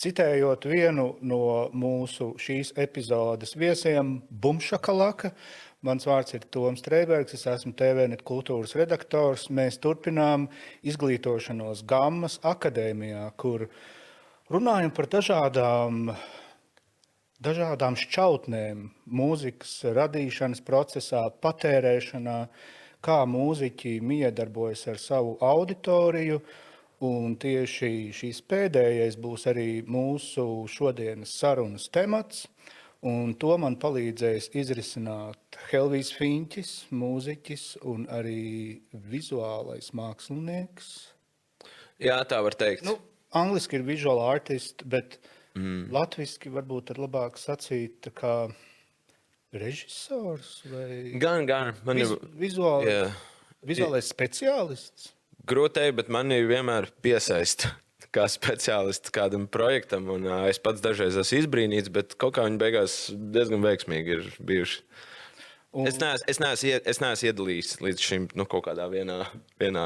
Citējot vienu no mūsu šīs epizodes viesiem, Bumšakalaka, mans vārds ir Toms Streibergs, es esmu TVNet kultūras redaktors. Mēs turpinām izglītošanos Gammas akadēmijā, kur runājam par dažādām šķautnēm mūzikas radīšanas procesā, patērēšanā, kā mūziķi miedarbojas ar savu auditoriju. Un tieši šīs pēdējais būs arī mūsu šodienas sarunas temats. Un to man palīdzēs izrisināt Helvijs Fiņķis, mūziķis un arī vizuālais mākslinieks. Jā, tā var teikt. Angliski ir visual artist, bet latviski varbūt ir labāk sacīt tā kā režisors vai Gan. Man ir vizuālais speciālists. grūtēji, bet mani vienmēr piesaista kā speciālists kādam projektam. Un, es pats dažreiz esmu izbrīnīts, bet kaut kā viņi beigās diezgan veiksmīgi ir bijuši. Es neesmu iedalījis līdz šim kaut kādā vienā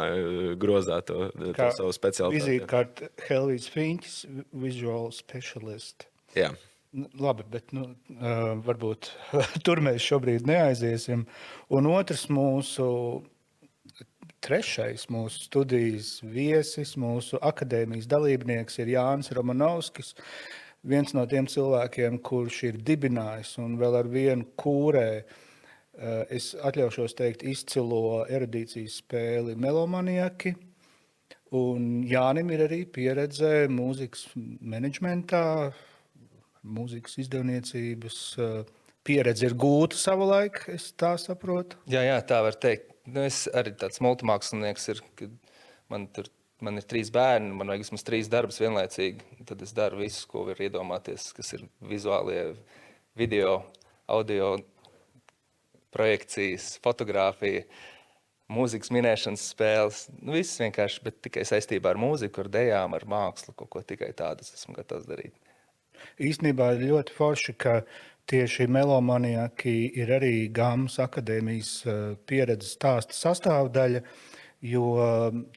grozā to savu speciālitāti. Vizītkārt Helvijs Fiņķis, visual specialist. Jā. Labi, bet varbūt tur mēs šobrīd neaiziesim. Un otrs trešais mūsu studijas viesis, mūsu akadēmijas dalībnieks ir Jānis Romanovskis. Viens no tiem cilvēkiem, kurš ir dibinājis un vēl ar vienu kūrē, es atļaušos teikt, izcilo erudīcijas spēli Melomaniaki. Un Jānim ir arī pieredze mūzikas menedžmentā, mūzikas izdevniecības pieredze ir gūta savulaik, es tā saprotu. Jā, tā var teikt. Es arī tāds multimākslinieks ir, kad man ir 3 bērni, man vajag vismaz 3 darbus vienlaicīgi. Tad es daru visu, ko var iedomāties, kas ir vizuālie, video, audio, projekcijas, fotografija, mūzikas minēšanas spēles. Viss vienkārši, bet tikai saistībā ar mūziku, ar dejām, ar mākslu, kaut ko tikai tādas esmu gatavs darīt. Īstenībā ir ļoti forši, ka tieši Melomaniaki ir arī Gammas akadēmijas pieredzes stāsta sastāvdaļa, jo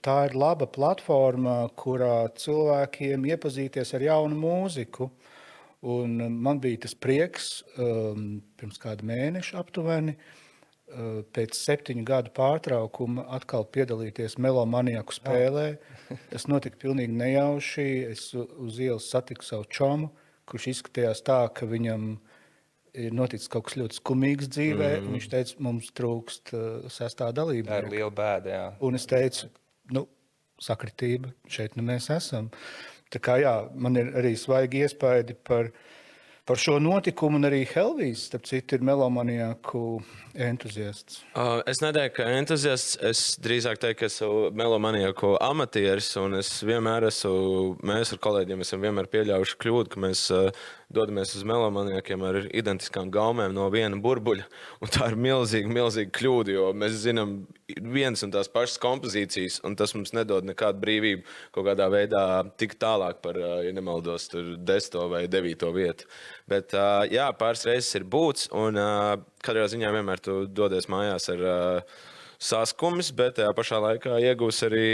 tā ir laba platforma, kurā cilvēkiem iepazīties ar jaunu mūziku. Un man bija tas prieks pirms kāda mēneša aptuveni, pēc 7 gadu pārtraukuma atkal piedalīties Melomaniaku spēlē. Tas notika pilnīgi nejauši. Es uz ielas satiku savu čomu, kurš izskatījās tā, ka viņam ir noticis kaut kas ļoti skumīgs dzīvē. Viņš teica, mums trūkst 6. dalībnieka. Tā ir liela bēda, jā. Un es teicu, sakritība, šeit mēs esam. Tā kā jā, man ir arī svaigi iespaidi par šo notikumu, un arī Helvijs, starp citu, ir Melomaniaku entuziasts. Es neteiktu, ka entuziasts. Es drīzāk teiktu, ka esmu Melomaniaku amatieris, un mēs ar kolēģiem esam vienmēr pieļaujuši kļūdu, ka mēs dodamies uz Melomaniakiem ar identiskām gaumēm no viena burbuļa, un tā ir milzīga kļūda, jo mēs zinām vienas un tās pašas kompozīcijas, un tas mums nedod nekādu brīvību kaut kādā veidā tik tālāk par, ja nemaldos, tur 10. vai 9. vietu. Bet jā, pāris reizes ir būts, un katrā ziņā vienmēr tu dodies mājās ar saskumis, bet tajā pašā laikā iegūs arī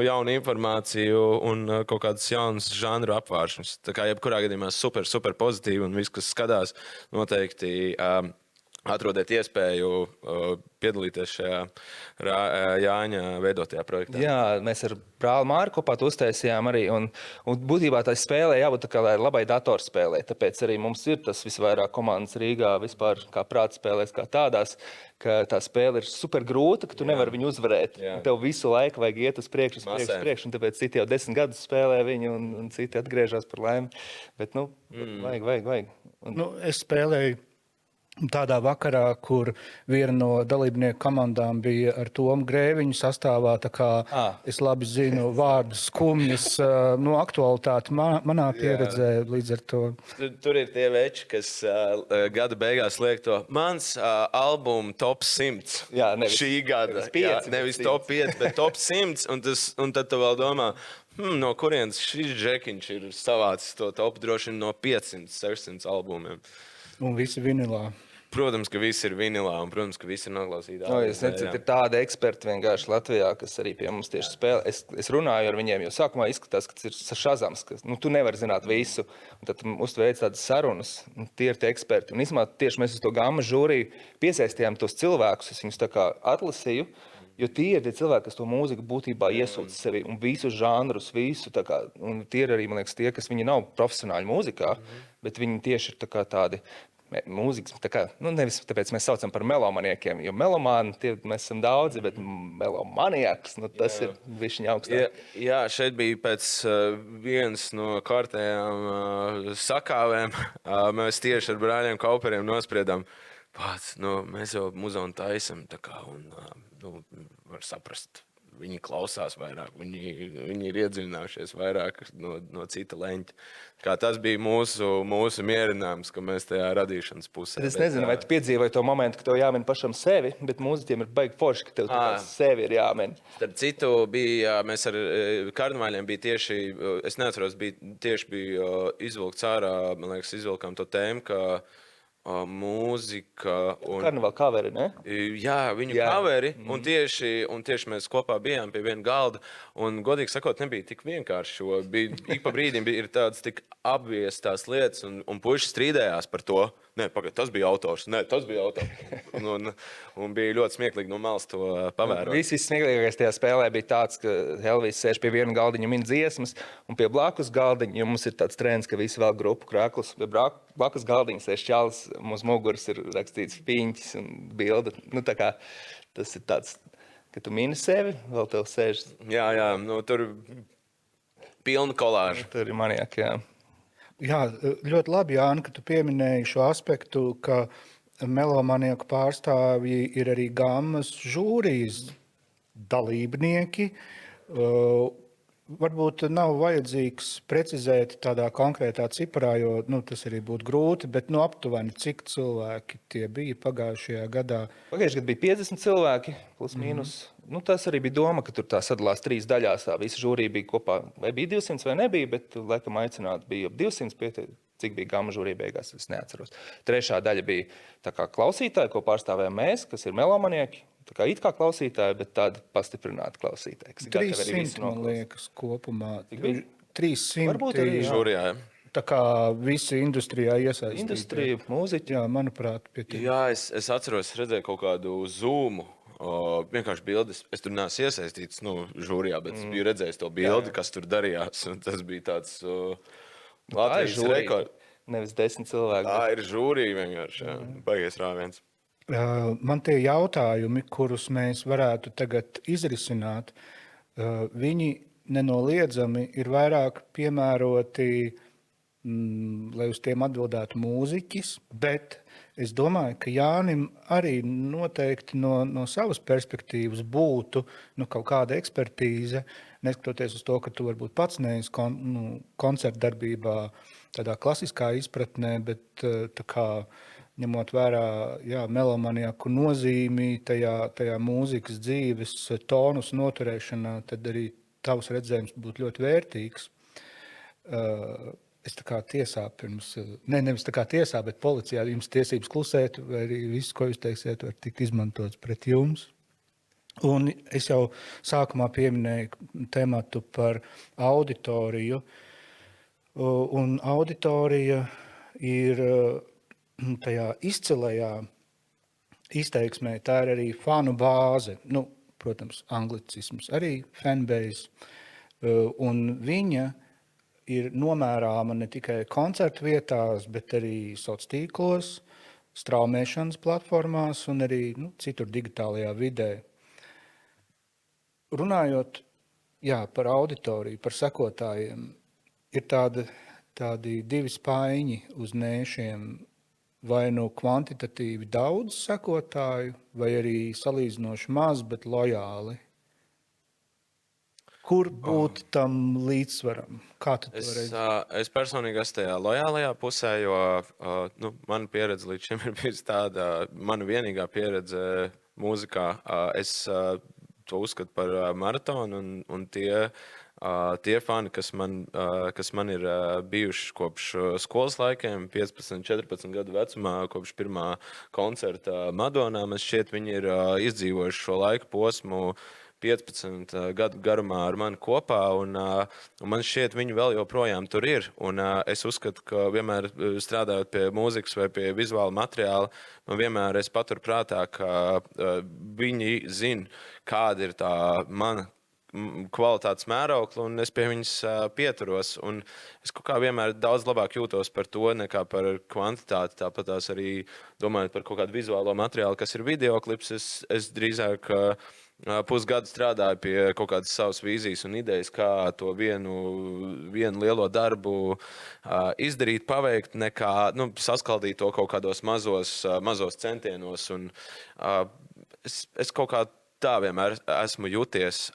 jaunu informāciju un kaut kādas jaunas žanru apvāršanas. Tā kā jebkurā gadījumā super pozitīvi, un viss, kas skatās, noteikti atrodiet iespēju piedalīties šajā Jāņa veidotajā projektā. Jā, mēs ar brāli Māri kopā to uztaisījām arī, un būtībā tā spēlē jābūt tā kā labai datorspēlē, tāpēc arī mums ir tas visvairāk komandas Rīgā vispār kā prātspēlēs kā tādās, ka tā spēle ir super grūta, ka tu nevari viņu uzvarēt. Tev visu laiku vajag iet uz priekšu, un tāpēc citi jau 10 gadus spēlē viņu, un citi atgriežas par laimi. Bet, vajag. Es spēlēju tādā vakarā, kur viena no dalībnieku komandām bija ar Tomu Grēviņu sastāvā, tā kā es labi zinu vārdu skumjas, aktualitāti manā pieredzē līdz ar to. Tur ir tie veči, kas gada beigās liek to mans albumu top 100. Jā, šī gada. Nevis top 5, bet top 100, un tad tu vēl domā, no kurienes šis džekiņš ir savācis to top droši no 500, 600 albumiem. Un visi vinilā. Protams, ka viss ir vinilā, un, protams, ka viss ir noklausīti. Es nezinu, ir tādi eksperti vienkārši Latvijā, kas arī pie mums tieši spēlē. Es runāju ar viņiem, jo sākumā izskatās, ka tas ir Shazams, ka tu nevari zināt visu. Un tad uztveic tādas sarunas, un tie ir tie eksperti. Un īstenībā tieši mēs uz to gammas žūriju piesaistījām tos cilvēkus, es viņus tā kā atlasīju, jo tie ir tie cilvēki, kas to mūziku būtībā iesūdz sevi un visus žanrus, visu tā kā, un tie ir arī, man liekas, tie, kas viņi nav profesionāļi mūzikā, bet viņi tieši ir tā kā tādi mūzikas, tā kā, nevis tāpēc mēs saucam par melomaniekiem, jo melomāni tie mēs esam daudzi, bet melomaniaks, tas ir višķiņ augstāk. Jā, šeit bija pēc vienas no kārtējām sakāvēm, mēs tieši ar brāļiem Kauperiem nospriedām, pats, mēs jau muzonu taisam, tā kā, un, var saprast, viņi klausās vairāk, viņi ir iedziļinājušies vairāk no cita leņķa. Kā tas bija mūsu mierinājums, ka mēs tajā radīšanas pusē. Es nezinu, vai tu piedzīvoji to momentu, ka tev jāmin pašam sevi, bet mūziķiem ir baigi forši, ka tev sevi ir jāmin. Starp citu, mēs ar karnevāļiem bija tieši, es neatceros, bija izvilkts ārā, man liekas, izvilkām to tēmu, ka mūzika un karnevāla kaveri, ne? Jā, viņu kaveri, un tieši mēs kopā bijām pie viena galda, un godīgi sakot, nebija tik vienkārši, jo ik pa brīdim ir tādas tik apviestās lietas, un puiši strīdējās par to. Nē, pagaid, tas bija autors. Nē, tas bija autors. Un bija ļoti smieklīgi no malas to pavērot. Viss smieklīgākais tajā spēlē bija tāds, ka Elvis sēž pie viena galdiņa min dziesmas, un pie blakus galdiņa, jo mums ir tāds trends, ka visi vēl grupu krāklus, pie blakus galdiņa sēž čalis, mums muguras ir rakstīts piņķis un bilde. Tā kā tas ir tāds, ka tu mini sevi, vēl tev sēž. Jā, tur pilna kolāža. Tur ir maniaki, jā. Jā, ļoti labi, Jāni, ka tu pieminēji šo aspektu, ka melomanieku pārstāvji ir arī gammas žūrijas dalībnieki. Varbūt nav vajadzīgs precizēt tādā konkrētā ciparā, jo tas arī būtu grūti, bet aptuveni cik cilvēki tie bija pagājušajā gadā? Pagājušajā gadā bija 50 cilvēki, plus mīnus. Tas arī bija doma, ka tur tā sadalās 3 daļās. Tā visa žūrija bija kopā, vai bija 200 vai nebija, bet laikam aicināti bija ap 200, cik bija gamma žūrija beigās, es neatceros. 3. daļa bija tā kā klausītāji, ko pārstāvējām mēs, kas ir melomanieki. Tā kā it kā klausītāji, bet tādi pastiprināti klausītāji. 300, man liekas, kopumā. 300 varbūt arī žūrijā. Tā kā visi industrijā iesaistīti. Industrija, mūziķi. Jā, manuprāt, pie tiem. Jā, es atceros, redzēju kaut kādu zoomu. Vienkārši bildes. Es tur neesmu iesaistīts žūrijā, bet es biju redzējis to bildi, kas tur darījās. Tas bija tāds Latvijas rekords. Nevis 10 cilvēki. Tā ir žūrija vienkārši. Baigies rāviens. Man tie jautājumi, kurus mēs varētu tagad izrisināt, viņi nenoliedzami ir vairāk piemēroti, lai uz tiem atbildētu mūziķis, bet es domāju, ka Jānim arī noteikti no savas perspektīvas būtu kaut kāda ekspertīze, neskatoties uz to, ka tu varbūt pats neesi koncertdarbībā tādā klasiskā izpratnē, bet tā kā ņemot vērā melomaniaku nozīmi tajā mūzikas dzīves tonus noturēšanā, tad arī tavs redzējums būtu ļoti vērtīgs. Es tā kā tiesā pirms, nevis tā kā tiesā, bet policijā jums tiesības klusēt, vai arī viss, ko jūs teiksiet, var tikt izmantots pret jums. Un es jau sākumā pieminēju tematu par auditoriju, un auditorija ir tajā izcilajā izteiksmē, tā ir arī fanu bāze, protams, anglicisms, arī fanbase, un viņa ir nomērāma ne tikai koncertu vietās, bet arī sociālos tīklos, straumēšanas platformās un arī citur digitālajā vidē. Runājot par auditoriju, par sekotājiem, ir tādi 2 spaiņi uz nēšiem, vai kvantitatīvi daudz sekotāju, vai arī salīdzinoši maz, bet lojāli. Kur būt tam līdzsvaram? Kā tu to redzi? Es personīgi esmu tajā lojālajā pusē, jo mana pieredze līdz šim ir bijusi tāda, mana vienīgā pieredze mūzikā. Es to uzskatu par maratonu, un tie Tie fani, kas man ir bijuši kopš skolas laikiem, 15, 14 gadu vecumā, kopš pirmā koncerta Madonā, man šķiet, viņi ir izdzīvojuši šo laika posmu 15 gadu garumā ar mani kopā, un man šķiet, viņi vēl joprojām tur ir. Un es uzskatu, ka vienmēr strādājot pie mūzikas vai pie vizuāla materiāla, man vienmēr es paturu prātā, ka viņi zina, kāda ir tā mana kvalitātes mēraukli, un es pie viņas pieturos. Un es kaut kā vienmēr daudz labāk jūtos par to, nekā par kvantitāti. Tāpat tās arī domājot par kaut kādu vizuālo materiālu, kas ir videoklips, es drīzāk pusgadu strādāju pie kaut kādas savas vīzijas un idejas, kā to vienu lielo darbu izdarīt, paveikt, nekā saskaldīt to kaut kādos mazos centienos. Un, es kaut kā tā vienmēr esmu jūties.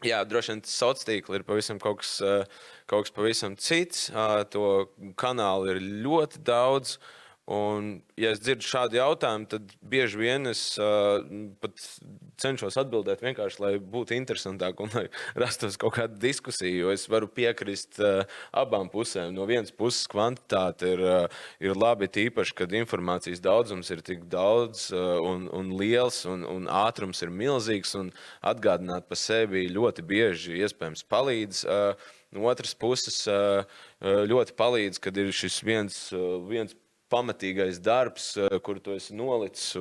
Jā, droši vien sociālā tīkla ir pavisam kaut kas pavisam cits. To kanālu ir ļoti daudz. Un, ja es dzirdu šādu jautājumu, tad bieži vien es pat cenšos atbildēt vienkārši, lai būtu interesantāk un lai rastos kaut kāda diskusija, jo es varu piekrist abām pusēm. No vienas puses kvantitāte ir labi, tīpaši, kad informācijas daudzums ir tik daudz un liels un ātrums ir milzīgs un atgādināt par sevi ļoti bieži iespējams palīdz. No otras puses ļoti palīdz, kad ir šis viens pamatīgais darbs, kur tu esi nolicis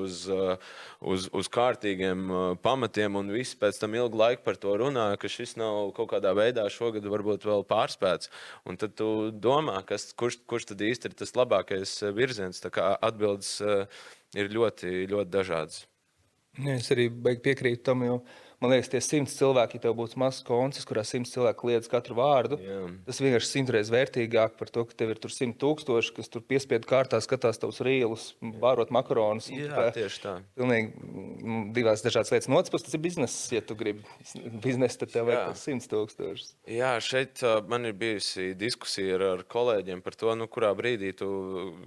uz kārtīgiem pamatiem, un visi pēc tam ilgu laiku par to runā, ka šis nav kaut kādā veidā šogad varbūt vēl pārspēts. Un tad tu domā, kurš tad īsti ir tas labākais virziens. Tā kā atbildes ir ļoti, ļoti dažādas. Ja, es arī piekrītu tam, jo man liekas, tie 100 cilvēki, ja tev būtu mazs koncerts, kurā 100 cilvēki liedz katru vārdu, tas vienkārši 100 reizes vērtīgāk par to, ka tev ir tur 100 000, kas tur piespiedu kārtā skatās tavus rīlus, bārot makaronus. Jā, tieši tā. Pilnīgi divās dažādas lietas. No otras puses, tas ir bizness. Ja tu gribi biznesu, tad tev vajag 100 000. Jā, šeit man ir bijusi diskusija ar kolēģiem par to, kurā brīdī tu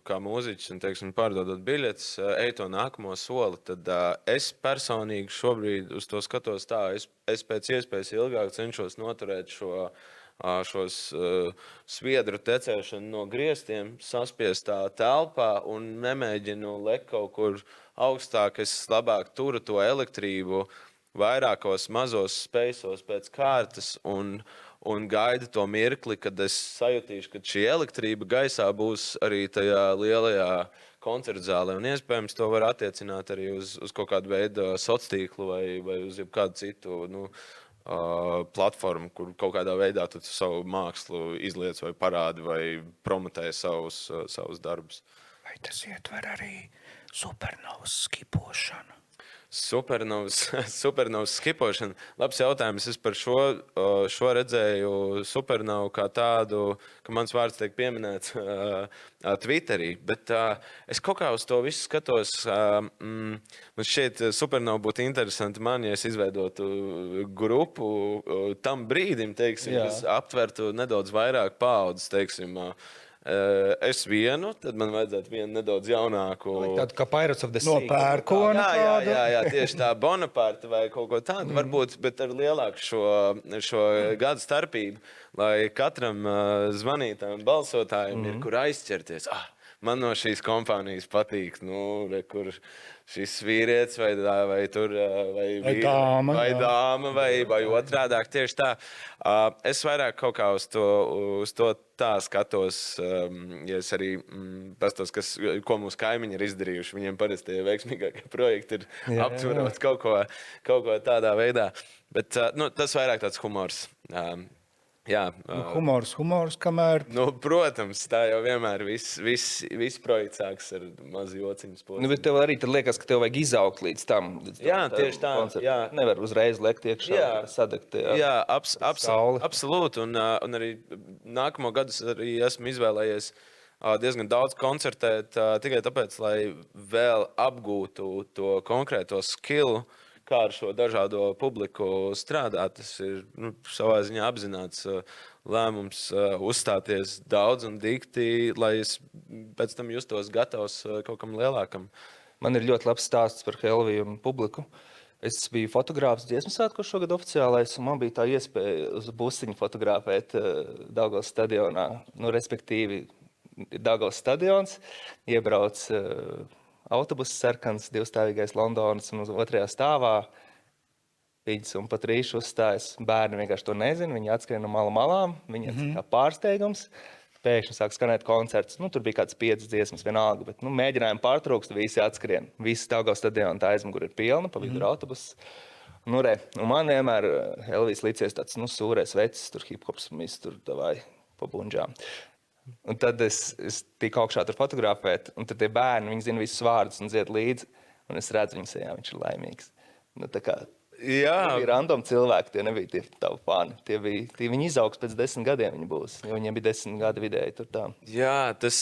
kā mūziķis un, teiksim, pārdodot biļetes, ej to nākamo soli. Tad es personīgi šobrīd uz to skatos tā, es pēc iespējas ilgāk cenšos noturēt šos sviedru tecēšanu no griestiem, saspiestā telpā un nemēģinu lekt kaut kur augstāk. Es labāk turu to elektrību vairākos mazos spēsos pēc kārtas un gaidu to mirkli, kad es sajutīšu, ka šī elektrība gaisā būs arī tajā lielajā koncerta zālē. Un iespējams to var attiecināt arī uz kaut kādu veidu sociālo tīklu vai uz kādu citu platformu, kur kaut kādā veidā tu savu mākslu izliec vai parādi vai promotē savus darbus. Vai tas ietver arī supernovas skipošanu? Supernovas skipošana. Labs jautājums. Es par šo redzēju supernovu kā tādu, ka mans vārds tiek pieminēts Twitterī. Bet es kaut kā uz to visu skatos. Man šķiet, supernova būtu interesanti man, ja es izveidotu grupu tam brīdim, teiksim, kas aptvertu nedaudz vairāk paaudzes, teiksim, es vienu, tad man vajadzētu vienu nedaudz jaunāku. Tādu kā Pirates of the Sea. No pērkona kādu? Jā, tieši tā Bonaparte vai kaut ko tādu varbūt, bet ar lielāku šo gadu starpību, lai katram zvanītājam, balsotājiem ir kur aizķerties. Man no šīs kompānijas patīk, kur šis vīrietis vai dāma vai otrādāk tieši tā. Es vairāk kaut kā uz to tā skatos, ja es arī pastos, ko mūsu kaimiņi ir izdarījuši. Viņiem parasti tie veiksmīgākie projekti ir aptverot kaut ko tādā veidā. Bet tas vairāk tāds humors. Jā, humors, kamēr. Protams, tā jau vienmēr viss projekts sāks ar mazu jociņu posmu. Bet tev arī liekas, ka tev vajag izaugt līdz tam. Jā, tieši tā. Jā. Nevar uzreiz lekt iekšā, sadegt. Jā, absolūti. Un arī nākamo gadu arī esmu izvēlējies diezgan daudz koncertēt tikai tāpēc, lai vēl apgūtu to konkrēto skillu, kā ar šo dažādo publiku strādāt. Tas ir savā ziņā apzināts lēmums uzstāties daudz un dikti, lai es pēc tam justos gatavs kaut kam lielākam. Man ir ļoti labs stāsts par Helviju un publiku. Es biju fotogrāfs dziesmu svētkos šogad oficiālais, un man bija tā iespēja uz busiņu fotografēt Daugavas stadionā. Nu, respektīvi, Daugavas stadions, iebrauc autobuss sarkans, divstāvīgais Londonas, un uz otrajā stāvā Piģis un Patrīša uzstājas. Bērni vienkārši to nezina, viņi atskrien no malām, viņiem kā pārsteigums. Pēkšņi sāk skanēt koncerts. Nu, tur bija kāds 5 dziesmas vienalga, bet mēģinājumi pārtrūkst, visi atskrien. Visi Daugavas stadiona tā aizmugure ir pilna, pa vidu ir autobuss. Un man vienmēr Elvijas licies tāds, sūrais vecis, tur hip-hops, mēs tur davai pa bunžām. Un tad es tiku augšā tur fotografēt, un tad tie bērni, viņi zina visus vārdus un dzied līdzi, un es redzu viņu sejā, viņš ir laimīgs. Tā kā tie bija random cilvēki, tie nebija tie tavu fani. Viņi izaugs pēc 10 gadiem viņi būs, jo viņiem bija 10 gadi vidēji tur tā. Jā, tas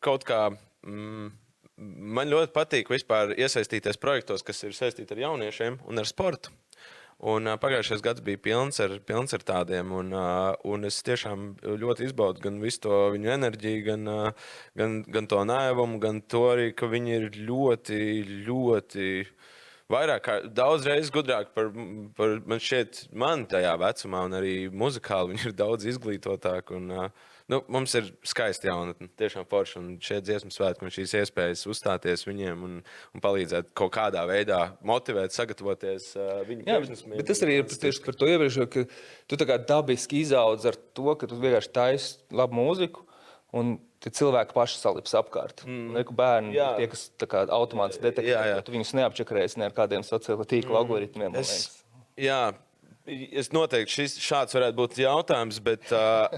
kaut kā, man ļoti patīk vispār iesaistīties projektos, kas ir saistīti ar jauniešiem un ar sportu. Un pagājušais gads bija pilns ar tādiem, un es tiešām ļoti izbaudu gan visu to viņu enerģiju, gan to naivumu, gan to arī, ka viņi ir ļoti vairāk, daudz reizes gudrāk par man šķiet, man tajā vecumā, un arī muzikāli viņi ir daudz izglītotāk. Un, mums ir skaisti jaunatni, tiešām forši, un šie dziesmu svētki un šīs iespējas uzstāties viņiem un palīdzēt kaut kādā veidā motivēt, sagatavoties viņu priekšnesumiem. Bet tas arī ir tieši par to iepriekš, ka tu tā kā dabiski izaudz ar to, ka tu vienkārši taisi labu mūziku, un tie cilvēki paši salips apkārt. Bērni, tie, kas automāts detektē, tu viņus neapčakarēsi ne ar kādiem sociāla tīkla algoritmiem. Jā, es noteikti šāds varētu būt jautājums, bet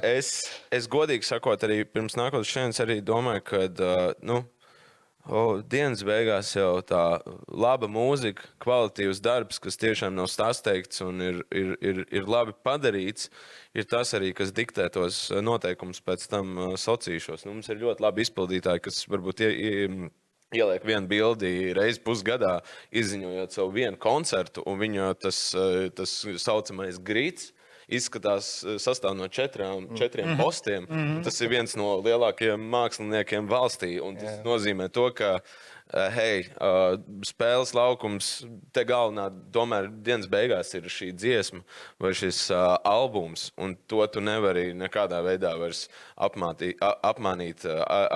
es godīgi sakot arī pirms nākotnes šodienas arī domāju, ka dienas beigās jau tā laba mūzika, kvalitīvs darbs, kas tiešām nav sasteigts un ir labi padarīts, ir tas arī, kas diktē tos noteikumus pēc tam sociāšos. Mums ir ļoti labi izpildītāji, kas varbūt ieliek vienu bildi reizi pusgadā, izziņojot savu vienu koncertu, un viņu tas saucamais grīts izskatās sastāv no 4 postiem. Tas ir viens no lielākajiem māksliniekiem valstī, un tas nozīmē to, ka spēles laukums, te galvenā tomēr dienas beigās ir šī dziesma vai šis albums, un to tu nevari nekādā veidā vairs apmānīt,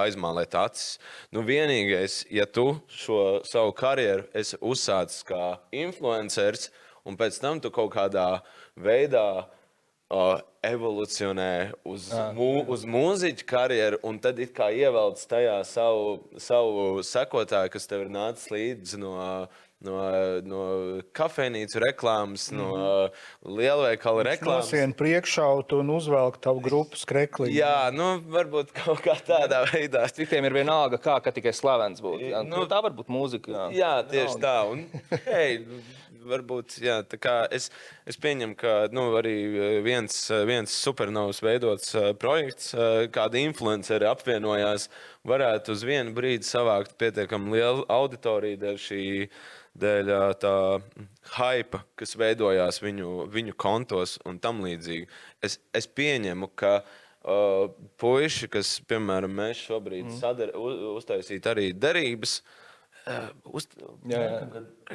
aizmālēt acis. Vienīgais, ja tu šo savu karjeru esi uzsācis kā influencers, un pēc tam tu kaut kādā veidā evolucionē uz mūziķu karjeru, un tad it kā ievelc tajā savu sekotāju, kas tev ir nācis līdzi no kafejnīcu reklāmas, no lielveikala reklāmas. Nosien priekšautu un uzvelk tavu grupu skreklī. Jā, varbūt kaut kā tādā veidā. Citiem ir vienalga kā tikai slavens būtu. Tā var būt mūzika. Jā, tieši tā. Un, varbūt, jā, tā kā es pieņemu, ka arī viens supernovas veidots projekts, kāda influenceri apvienojās, varētu uz vienu brīdi savākt pietiekami lielu auditoriju dēļ tā hypa, kas veidojās viņu kontos un tam līdzīgi. Es pieņemu, ka puiši, kas, piemēram, mēs šobrīd uztaisīt arī derības,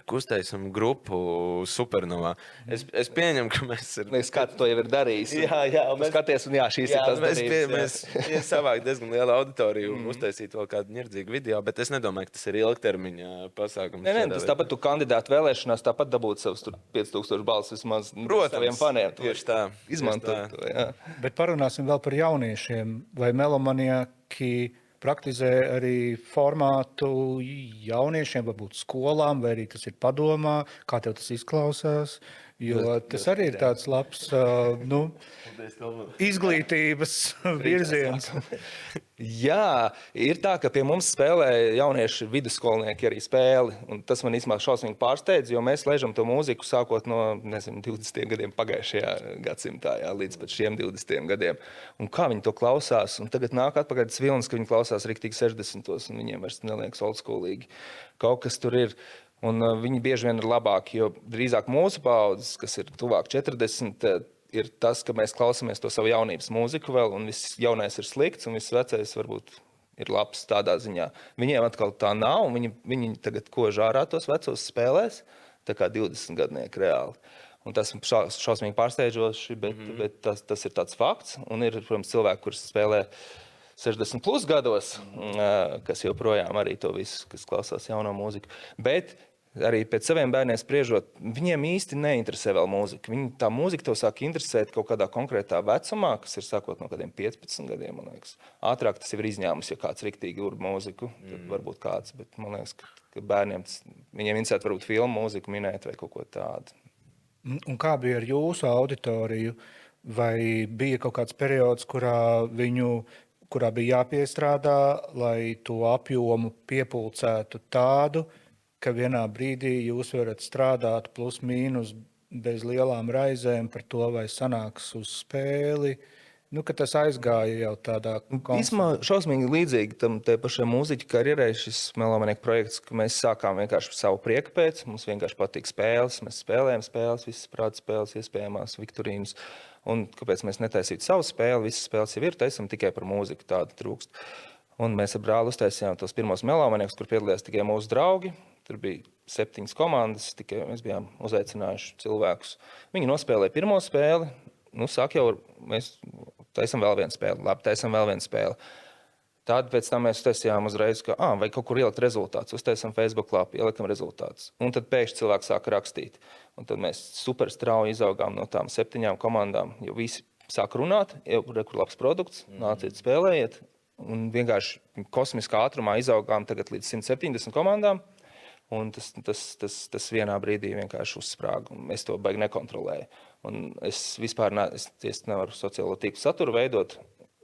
uztaisam grupu Supernovā. Es pieņemu, ka mēs kāds to jau ir darījis. Jā, skaties, un šīs ir tas derības. Mēs savākt diezgan lielu auditoriju un uztaisīt vēl kādu ņerdzīgu video, bet es nedomāju, ka tas ir ilgtermiņa pasākums. Tas tāpat tu kandidātu vēlēšanās, tāpat dabūt savus 5000 balsis vismaz saviem faniem. Tieši tā. Izmantot to, jā. Bet parunāsim vēl par jauniešiem. Vai Melomaniaki praktizē arī formātu jauniešiem, varbūt skolām, vai arī tas ir padomā, kā tev tas izklausās, jo tas arī ir tāds labs izglītības virziens. Jā, ir tā, ka pie mums spēlē jaunieši vidusskolnieki arī spēli, un tas man īstenībā šausmīgi pārsteidz, jo mēs lēžam to mūziku sākot no, 20 gadiem pagājušajā gadsimtā, līdz pat šiem 20 gadiem. Un kā viņi to klausās, un tagad nāk atpakaļ tas vilnis, ka viņi klausās riktīgi 60-os, un viņiem vairs neliekas oldschoolīgi. Kaut kas tur ir, un viņi bieži vien ir labāki, jo drīzāk mūsu paudzes, kas ir tuvāk 40, ir tas, ka mēs klausāmies to savu jaunības mūziku vēl, un viss jaunais ir slikts, un viss vecais varbūt ir labs tādā ziņā. Viņiem atkal tā nav, un viņi tagad kož ārā tos vecos spēlēs, tā kā 20 gadnieki reāli. Un tas ir šausmīgi pārsteidzoši, bet tas ir tāds fakts. Un ir, protams, cilvēki, kurš spēlē 60 plus gados, kas joprojām arī to visu, kas klausās jauno mūziku. Bet arī pēc saviem bērniem spriežot, viņiem īsti neinteresē vēl mūzika. Tā mūzika tev sāk interesēt kaut kādā konkrētā vecumā, kas ir sākot no kādiem 15 gadiem, man liekas. Ātrāk tas ir izņēmums, ja kāds riktīgi urba mūziku, tad varbūt kāds, bet man liekas, ka bērniem viņiem interesē varbūt filmu mūziku minēt vai kaut ko tādu. Un kā bija ar jūsu auditoriju? Vai bija kaut kāds periods, kurā bija jāpiestrādā, lai to apjomu piepulcētu tādu, ka vienā brīdī jūs varat strādāt plus mīnus bez lielām raizēm par to, vai sanāks uz spēli? Ka tas aizgāja jau tādā Īsumā šausmīgi līdzīgi tam te pašai mūziķu karjerai šis Melomanieka projekts, ka mēs sākām vienkārši savu prieku pēc. Mums vienkārši patīk spēles. Mēs spēlējam spēles, visas prāta spēles, iespējamās viktorīnas. Un kāpēc mēs netaisītu savu spēli? Visas spēles jau ir, taisam tikai par mūziku, tāda trūkst. Un mēs ar brāli uztaisījām tos pirmos Melomaniekus, kur piedalījās tikai mūsu draugi. Tur bija 7 komandas, tikai mēs bijām uzaicinājuši cilvēkus. Viņi nospēlēja pirmo spēli. Sāk jau, mēs taisam vēl vienu spēli. Labi, taisam vēl vienu spēli. Tad pēc tam mēs uztaisījām uzreiz, ka vai kaut kur ielikt rezultātus. Uztaisam Facebook lapu, ielikam rezultātus. Un tad pēkšņi cilvēki sāka rakstīt. Un tad mēs super strauji izaugām no tām 7 komandām, jo visi sāk runāt, kur labs produkts, nāciet spēlējiet. Un vienkārši kosmiskā ātrumā izaugām tagad līdz 170 komandām. Un tas vienā brīdī vienkārši uzsprāga. Es to baigi nekontrolēju. Un es vispār nevaru sociālo tīklu saturu veidot,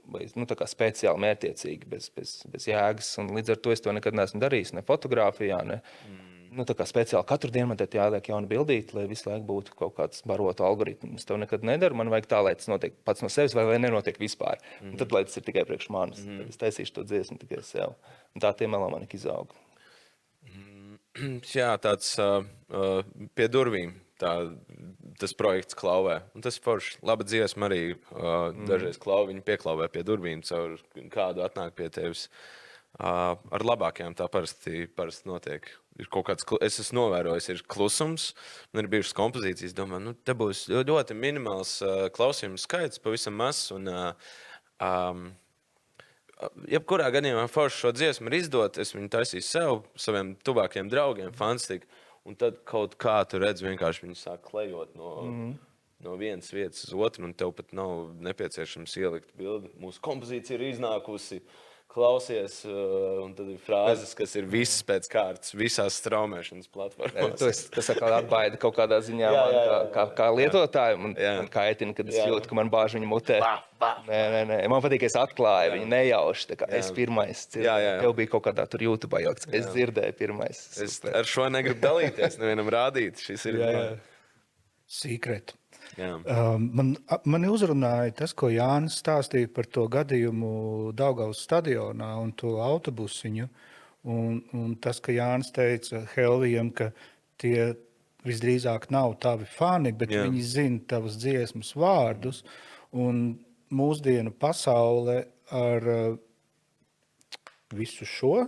vai, tā kā speciāli mērķiecīgi, bez jēgas. Un līdz ar to es to nekad neesmu darījis, ne fotografijā, ne tā kā speciāli katru dienu man te jāliek jauna bildīte, lai visu laiku būtu kaut kāds barotu algoritmu. Es to nekad nedaru, man vajag tā, lai tas notiek pats no sevis, vai lai nenotiek vispār. Un tad, lai tas ir tikai priekš manis, tad es taisīšu to dziesmu tikai sev. Un tā tie Melomanieki izauga. Jā, tāds pie durvīm tas projekts klauvē. Un tas forši. Laba dziesma arī dažreiz viņi pieklauvē pie durvīm, caur kādu atnāk pie tevis. Ar labākajām tā parasti notiek. Ir kaut kāds, es esmu novērojis, ir klusums, un ir bijušas kompozīcijas. Domāju, te būs ļoti minimāls klausījums skaits, pavisam mazs. Jebkurā gadījumā forši šo dziesmu ir izdot, es viņu taisīju sev, saviem tuvākiem draugiem, fanstīgi. Un tad kaut kā tu redz, vienkārši viņi sāk klejot no vienas vietas uz otru, un tev pat nav nepieciešams ielikt bildi. Mūsu kompozīcija ir iznākusi, klausies, un tad ir frāzes, kas ir visas pēc kārtas, visās straumēšanas platformās. Tas atkal atbaida kaut kādā ziņā kā lietotāju. Man kaitina, kad es jūtu, ka man bāž viņa mutē. Nē. Man patīk, ka es atklāju viņu nejauši. Tā kā es pirmais dzirdēju. Tev bija kaut kādā tur YouTube joks, ka es dzirdēju pirmais. Es ar šo negribu dalīties, nevienam rādīt. Šis ir secret. Mani uzrunāja tas, ko Jānis stāstīja par to gadījumu Daugavas stadionā un to autobusiņu. Un tas, ka Jānis teica Helvijam, ka tie visdrīzāk nav tavi fani, bet viņi zina tavas dziesmas vārdus. Un mūsdienu pasaule ar visu šo,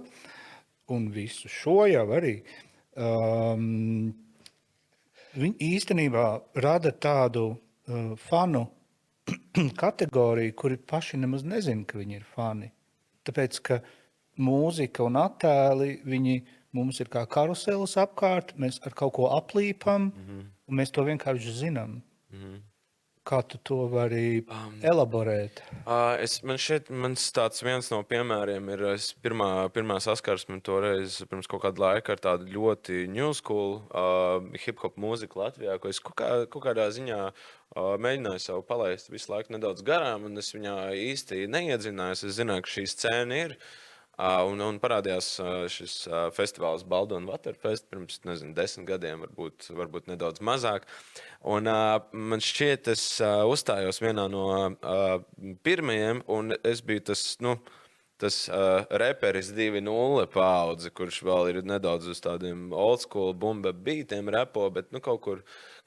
un visu šo jau arī, viņi īstenībā rada tādu fanu kategoriju, kuri paši nemaz nezina, ka viņi ir fani. Tāpēc, ka mūzika un attēli, viņi mums ir kā karuselis apkārt, mēs ar kaut ko aplīpam, un mēs to vienkārši zinām. Kā tu to vari elaborēt? Mans tāds viens no piemēriem ir pirmā saskarsme toreiz pirms kaut kāda laika ar tādu ļoti new school hip-hop mūziku Latvijā, ko es kaut kādā ziņā mēģināju sev palaist visu laiku nedaudz garām, un es viņā īsti neiedzinājos. Es zināju, ka šī scēna ir. Un parādījās šis festivāls Baldona Waterfest pirms 10 gadiem, varbūt nedaudz mazāk. Un man šķiet, es uzstājos vienā no pirmajiem, un es biju tas tas reperis 2.0 paudze, kurš vēl ir nedaudz uz tādiem old school bumba beatiem repo, bet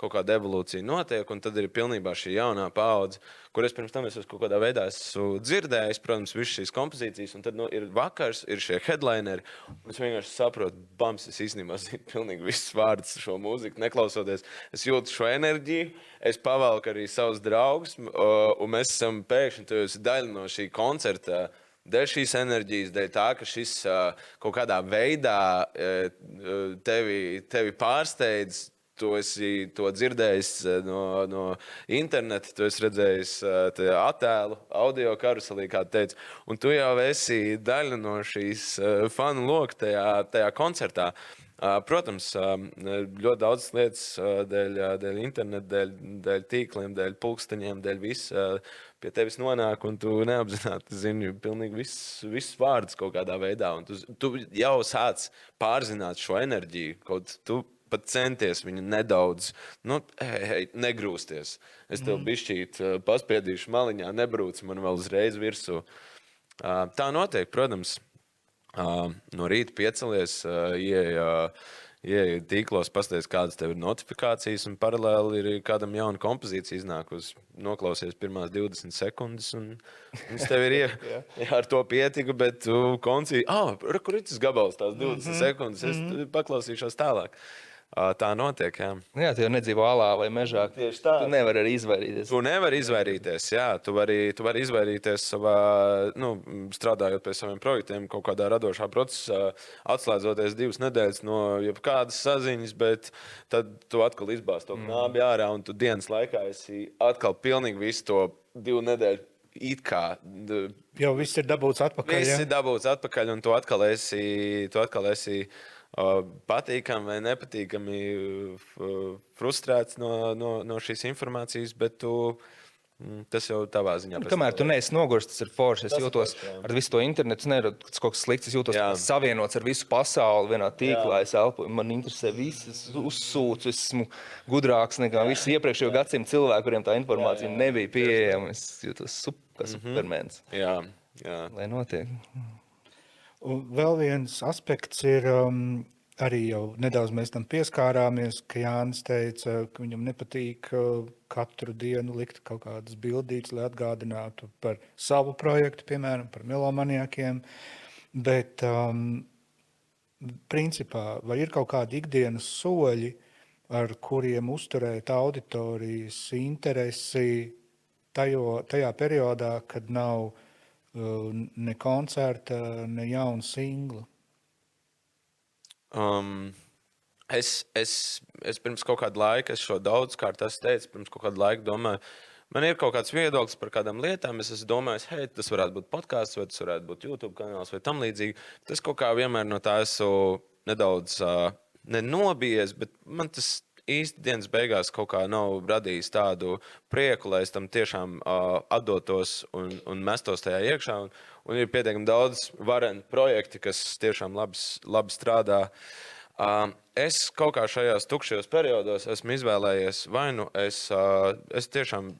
kaut kāda evolūcija notiek, un tad ir pilnībā šī jaunā paudze, kur es pirms tam kaut kādā veidā esmu dzirdējis, protams, visas šīs kompozīcijas, un tad ir vakars, ir šie headlineri, un es vienkārši saprotu, bams, es īstenībā zinu pilnīgi visus vārdus šo mūziku, neklausoties. Es jūtu šo enerģiju, es pavalku arī savus draugus, un mēs esam pēkšņi, tu esi daļa no šī koncerta, dēļ šīs enerģijas, dēļ tā, ka šis kaut kādā veidā tevi pārsteidz. Tu esi to dzirdējis no interneta, tu esi redzējis attēlu, audio karuselī, kā teicu, un tu jau esi daļa no šīs fanu loka tajā koncertā. Protams, ļoti daudz lietas dēļ interneta, dēļ tīkliem, dēļ pulksteņiem, dēļ visa pie tevis nonāk, un tu neapzināti zini pilnīgi visus vārdus kaut kādā veidā, un tu jau sāc pārzināt šo enerģiju, kaut tu pat centies viņu nedaudz, negrūsties. Es tev bišķīt paspiedīšu maliņā, nebrūc man vēl uzreiz virsū. Tā notiek, protams. No rīta piecelies, ieej tīklos, pasties, kādas tev ir notifikācijas, un paralēli ir kādam jauna kompozīcija iznākus. Noklausies pirmās 20 sekundes, un es tev ir ar to pietiku, bet tu kur ir tas gabals, tās 20 sekundes, es paklausīšos tālāk. Tā notiek, jā. Jā, tu jau nedzīvo alā vai mežā. Tieši tā. Tu nevari arī izvairīties. Tu nevari izvairīties, jā. Tu vari izvairīties savā, strādājot pie saviem projektiem, kaut kādā radošā procesā, atslēdzoties 2 nedēļas no jebkādas saziņas, bet tad tu atkal izbāz to knābi ārā, un tu dienas laikā esi atkal pilnīgi visu to 2 nedēļu it kā. Jau viss ir dabūts atpakaļ, Viss ir dabūts atpakaļ, un tu atkal esi patīkami vai nepatīkami frustrēts no šīs informācijas, bet tas jau tavā ziņā. Kamēr tu neesi nogurs, tas ir forši. Es jūtos ar visu to internetu, nevaru kaut kas slikts. Es jūtos savienots ar visu pasauli vienā tīklā. Es elpoju, man interesē visas uzsūcu, esmu gudrāks nekā visi iepriekšējo gadsimtu cilvēki, kuriem tā informācija nebija pieejama. Es jūtos kā supermens. Jā. Lai notiek. Un vēl viens aspekts ir, arī jau nedaudz mēs tam pieskārāmies, ka Jānis teica, ka viņam nepatīk katru dienu likt kaut kādas bildītas, lai atgādinātu par savu projektu, piemēram, par melomaniakiem, bet principā vai ir kaut kādi ikdienas soļi, ar kuriem uzturēt auditorijas interesi tajā periodā, kad nav ne koncerta, ne jauna singla? Es pirms kaut kāda laika, es šo daudzkārt esmu teicis, pirms kaut kāda laika domāju, man ir kaut kāds viedoklis par kādām lietām, es esmu domājis, tas varētu būt podcasts, vai tas varētu būt YouTube kanāls, vai tam līdzīgi. Tas kaut kā vienmēr no tā esmu nedaudz nenobijies, bet man tas īsti dienas beigās kaut kā nav radījis tādu prieku, lai es tam tiešām atdotos un mestos tajā iekšā. Un ir pietiekami daudz vareni projekti, kas tiešām labi strādā. Es kaut kā šajās tukšajos periodos esmu izvēlējies, vai nu es tiešām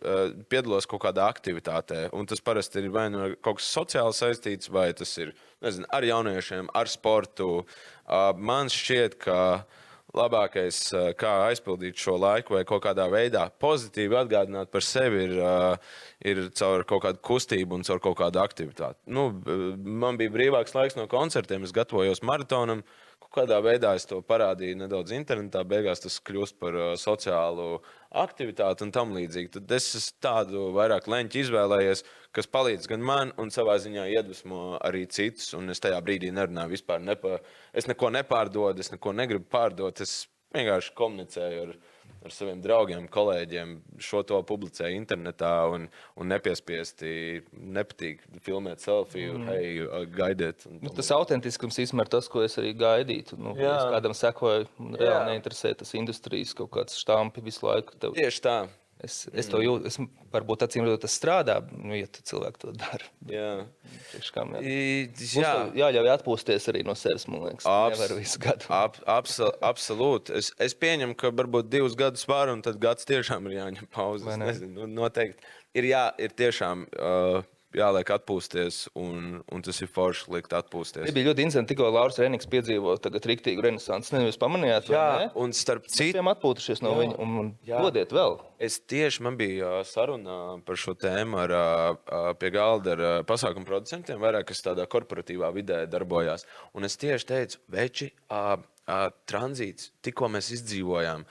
piedalos kaut kādā aktivitātē, un tas parasti ir vai nu kaut kas sociāli saistīts, vai tas ir, nezinu, ar jauniešiem, ar sportu. Man šķiet, ka labākais, kā aizpildīt šo laiku vai kaut kādā veidā pozitīvi atgādināt par sevi, ir caur kaut kādu kustību un caur kaut kādu aktivitāti. Man bija brīvāks laiks no koncertiem, es gatavojos maratonam, kaut kādā veidā es to parādīju nedaudz internetā, beigās tas kļūst par sociālu aktivitāti un tam līdzīgi. Tad es esmu tādu vairāk leņķi izvēlējies, kas palīdz gan man un savā ziņā iedvesmo arī citus, un es tajā brīdī nerunāju vispār es neko nepārdodu, es neko negribu pārdot, es vienkārši komunicēju ar saviem draugiem, kolēģiem, šo to publicēju internetā un nepiespiesti nepatīk filmēt selfiju, gaidiet. Tas autentiskums īstenībā ir tas, ko es arī gaidītu. Es kādam sekoju, reāli neinteresē tas industrijas kaut kāds štampi visu laiku. Tieši tā. Es to jūtu, varbūt acīm redzot, tas strādā, ja tu cilvēki to dara. Jā. Jāļauj atpūsties arī no sevis, man liekas. Nevar visu gadu. Absolūti. Es pieņemu, ka varbūt 2 gadus varu, un tad gads tiešām ir jāņem pauzes. Nezinu, noteikti. Ir tiešām jāliek atpūsties, un tas ir forši likt atpūsties. Tas bija ļoti interesanti, tikko Lauris Rēniks piedzīvo tagad riktīgu renesansu. Nezinu, jūs pamanījāt, vai ne? Un starp Mēs citu, bijām atpūtušies no viņa un dodiet vēl. man bija saruna par šo tēmu pie galda ar pasākumu producentiem, vairāk, kas tādā korporatīvā vidē darbojās. Un es tieši teicu, veči, tranzīts, tikko mēs izdzīvojām,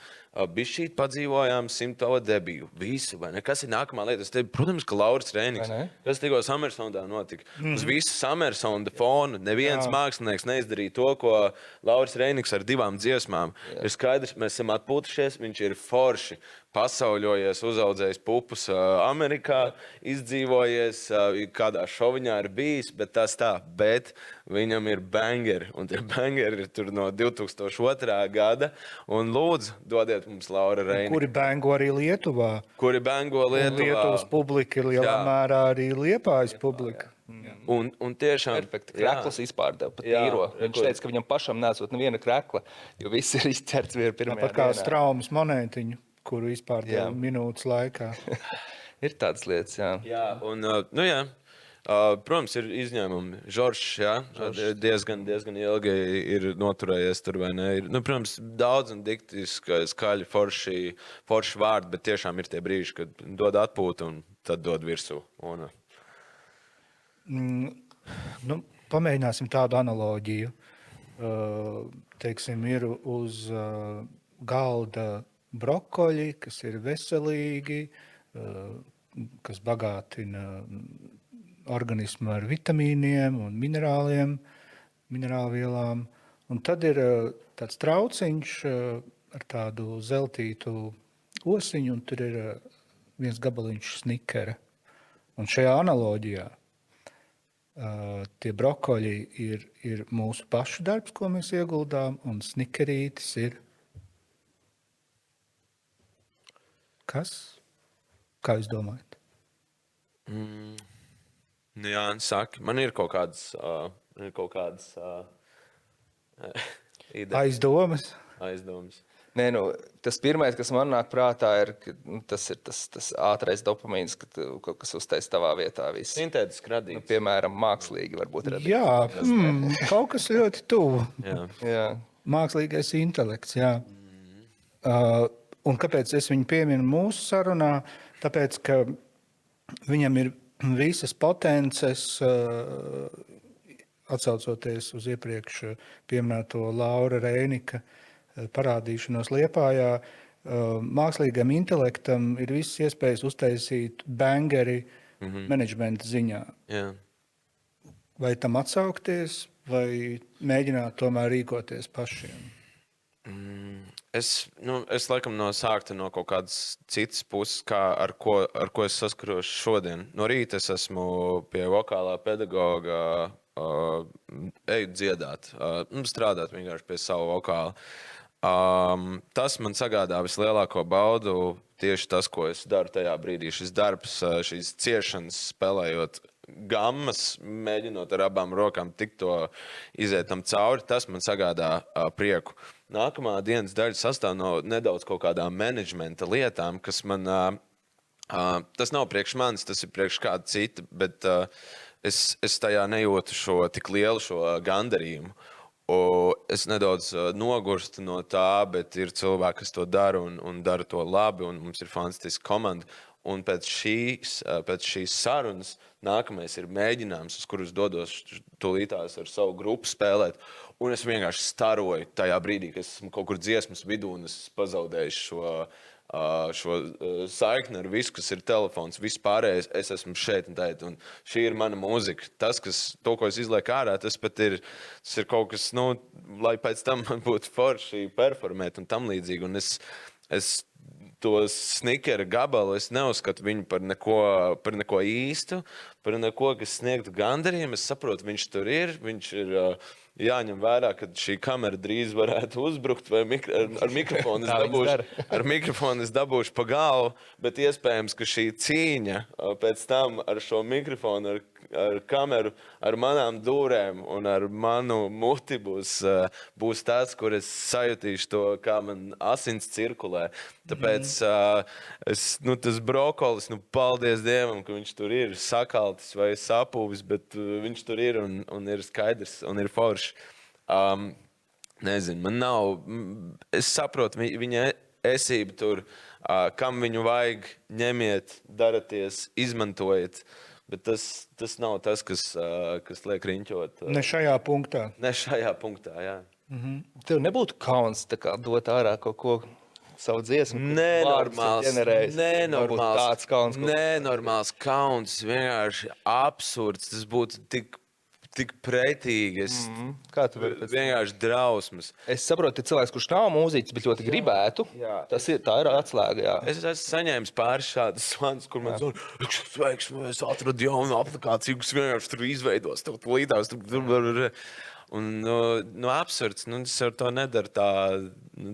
bišķīt padzīvojām 100. debiju, visu, vai ne? Kas ir nākamā lieta? Es teicu, protams, ka Lauris Rēniks, kas tikko Summersondā notika. Uz visu Summersonda fonu neviens mākslinieks neizdarīja to, ko Lauris Rēniks ar 2 dziesmām. Ir skaidrs, mēs esam atpūtušies, viņš ir forši. Pasauļojies, uzaudzējis pupus Amerikā, izdzīvojies, kādā šoviņā ir bijis, bet tas tā. Bet viņam ir bangeri, un tie bangeri ir tur no 2002. gada. Un lūdzu, dodiet mums Laura Reini. Kuri bango arī Lietuvā. Kuri bango Lietuvā. Lietuvas publika ir lielā mērā arī Liepājas publika. Un tiešām... Perfekti. Kreklas izpārdeva pat tīro. Viņš teica, ka viņam pašam nesot neviena krekla, jo viss ir izķerts pirmajā Pat kā dienā. Straumes monētiņu, kuru izpārdeva minūtes laikā. Ir tādas lietas, jā. Jā, un, protams, ir izņēmumi. Žoržs, diezgan ilgi ir noturējies tur, vai ne? Ir, protams, daudz un dikti skaļi, forši vārdi, bet tiešām ir tie brīži, kad dod atpūtu un tad dod virsū. Pamēģināsim tādu analoģiju. Teiksim, ir uz galda brokoļi, kas ir veselīgi, kas bagātina organismu ar vitamīniem un minerālvielām. Un tad ir tāds trauciņš ar tādu zeltītu osiņu, un tur ir viens gabaliņš snikera. Un šajā analoģijā tie brokoļi ir mūsu pašu darbs, ko mēs ieguldām, un snikerītis ir kas? Kā jūs domājat? Jā, saki, man ir kaut kādas idejas. Aizdomas? Nē, tas pirmais, kas man nāk prātā, ir, ka tas ir tas ātrais dopamīns, kas uztaisa tavā vietā visu. Sintētiski radīts. Piemēram, mākslīgi varbūt radīts. Jā, kaut kas ļoti tuvu. Jā. Mākslīgais intelekts, jā. Un kāpēc es viņu pieminu mūsu sarunā? Tāpēc, ka viņam ir visas potences, atsaucoties uz iepriekš pieminēto Laura Reinika parādīšanos Liepājā, mākslīgam intelektam ir visas iespējas uztaisīt bangeri menedžmenta ziņā. Jā. Vai tam atsaukties, vai mēģināt tomēr rīkoties pašiem? Es laikam sāktu no kaut kādas citas puses, ar ko es saskaros šodien. No rīta es esmu pie vokālā pedagoga, eju dziedāt, strādāt vienkārši pie savu vokālu. Tas man sagādā vislielāko baudu, tieši tas, ko es daru tajā brīdī. Šis darbs, šīs ciešanas, spēlējot gammas, mēģinot ar abām rokām tikt to iziet tam cauri, tas man sagādā prieku. Nākamā dienas daļa sastāv no nedaudz kaut kādām menedžmenta lietām, kas man, tas nav priekš manis, tas ir priekš kāda cita, bet es tajā nejūtu tik lielu šo gandarījumu. Es nedaudz nogurstu no tā, bet ir cilvēki, kas to dara un dara to labi, un mums ir fantastiska komanda. Un pēc šīs sarunas nākamais ir mēģinājums, uz kurus dodos tūlītās ar savu grupu spēlēt. Un es vienkārši staroju tajā brīdī, kad esmu kaut kur dziesmas vidū un es pazaudēju šo saikni ar visu, kas ir telefons, viss pārējais. Es esmu šeit un tēt, un šī ir mana mūzika. To, ko es izlieku ārā, tas ir kaut kas, lai pēc tam man būtu forši performēt un tam līdzīgi. Un es to snikera gabalu, es neuzskatu viņu par neko īstu, par neko, kas sniegtu gandarījumu. Es saprotu, viņš tur ir, viņš ir jāņem vērā, ka šī kamera drīz varētu uzbrukt, vai ar mikrofonu es dabūšu pa galvu, bet iespējams, ka šī cīņa pēc tam ar šo mikrofonu, kameru, ar manām dūrēm un ar manu muti būs tas, kur es sajutīšu to, kā man asins cirkulē. Tāpēc tas brokolis, paldies Dievam, ka viņš tur ir sakaltis vai sapūvis, bet viņš tur ir un ir skaidrs un ir forši. Nezinu, man nav, es saprotu viņa esību tur, kam viņu vajag, ņemiet, daraties, izmantojiet. Bet tas nav tas, kas liek riņķot. Ne šajā punktā. Ne šajā punktā, jā. Tev nebūtu kauns tā kā dot ārā kaut ko savu dziesmu? Nenormāls kauns, vienkārši absurds. Tas būtu tik pretīgi. Kā tu vari? Vienkārši drausmas. Es saprotu, ka cilvēks, kurš nav mūziķis, bet ļoti gribētu, tā ir atslēga, jā. Es esmu saņēmis pāris šādas zvans, kur man sveiks, es atradu jaunu aplikāciju, kas vienkārši tur izveidos, tur līdās, un absurds, es ar to nedaru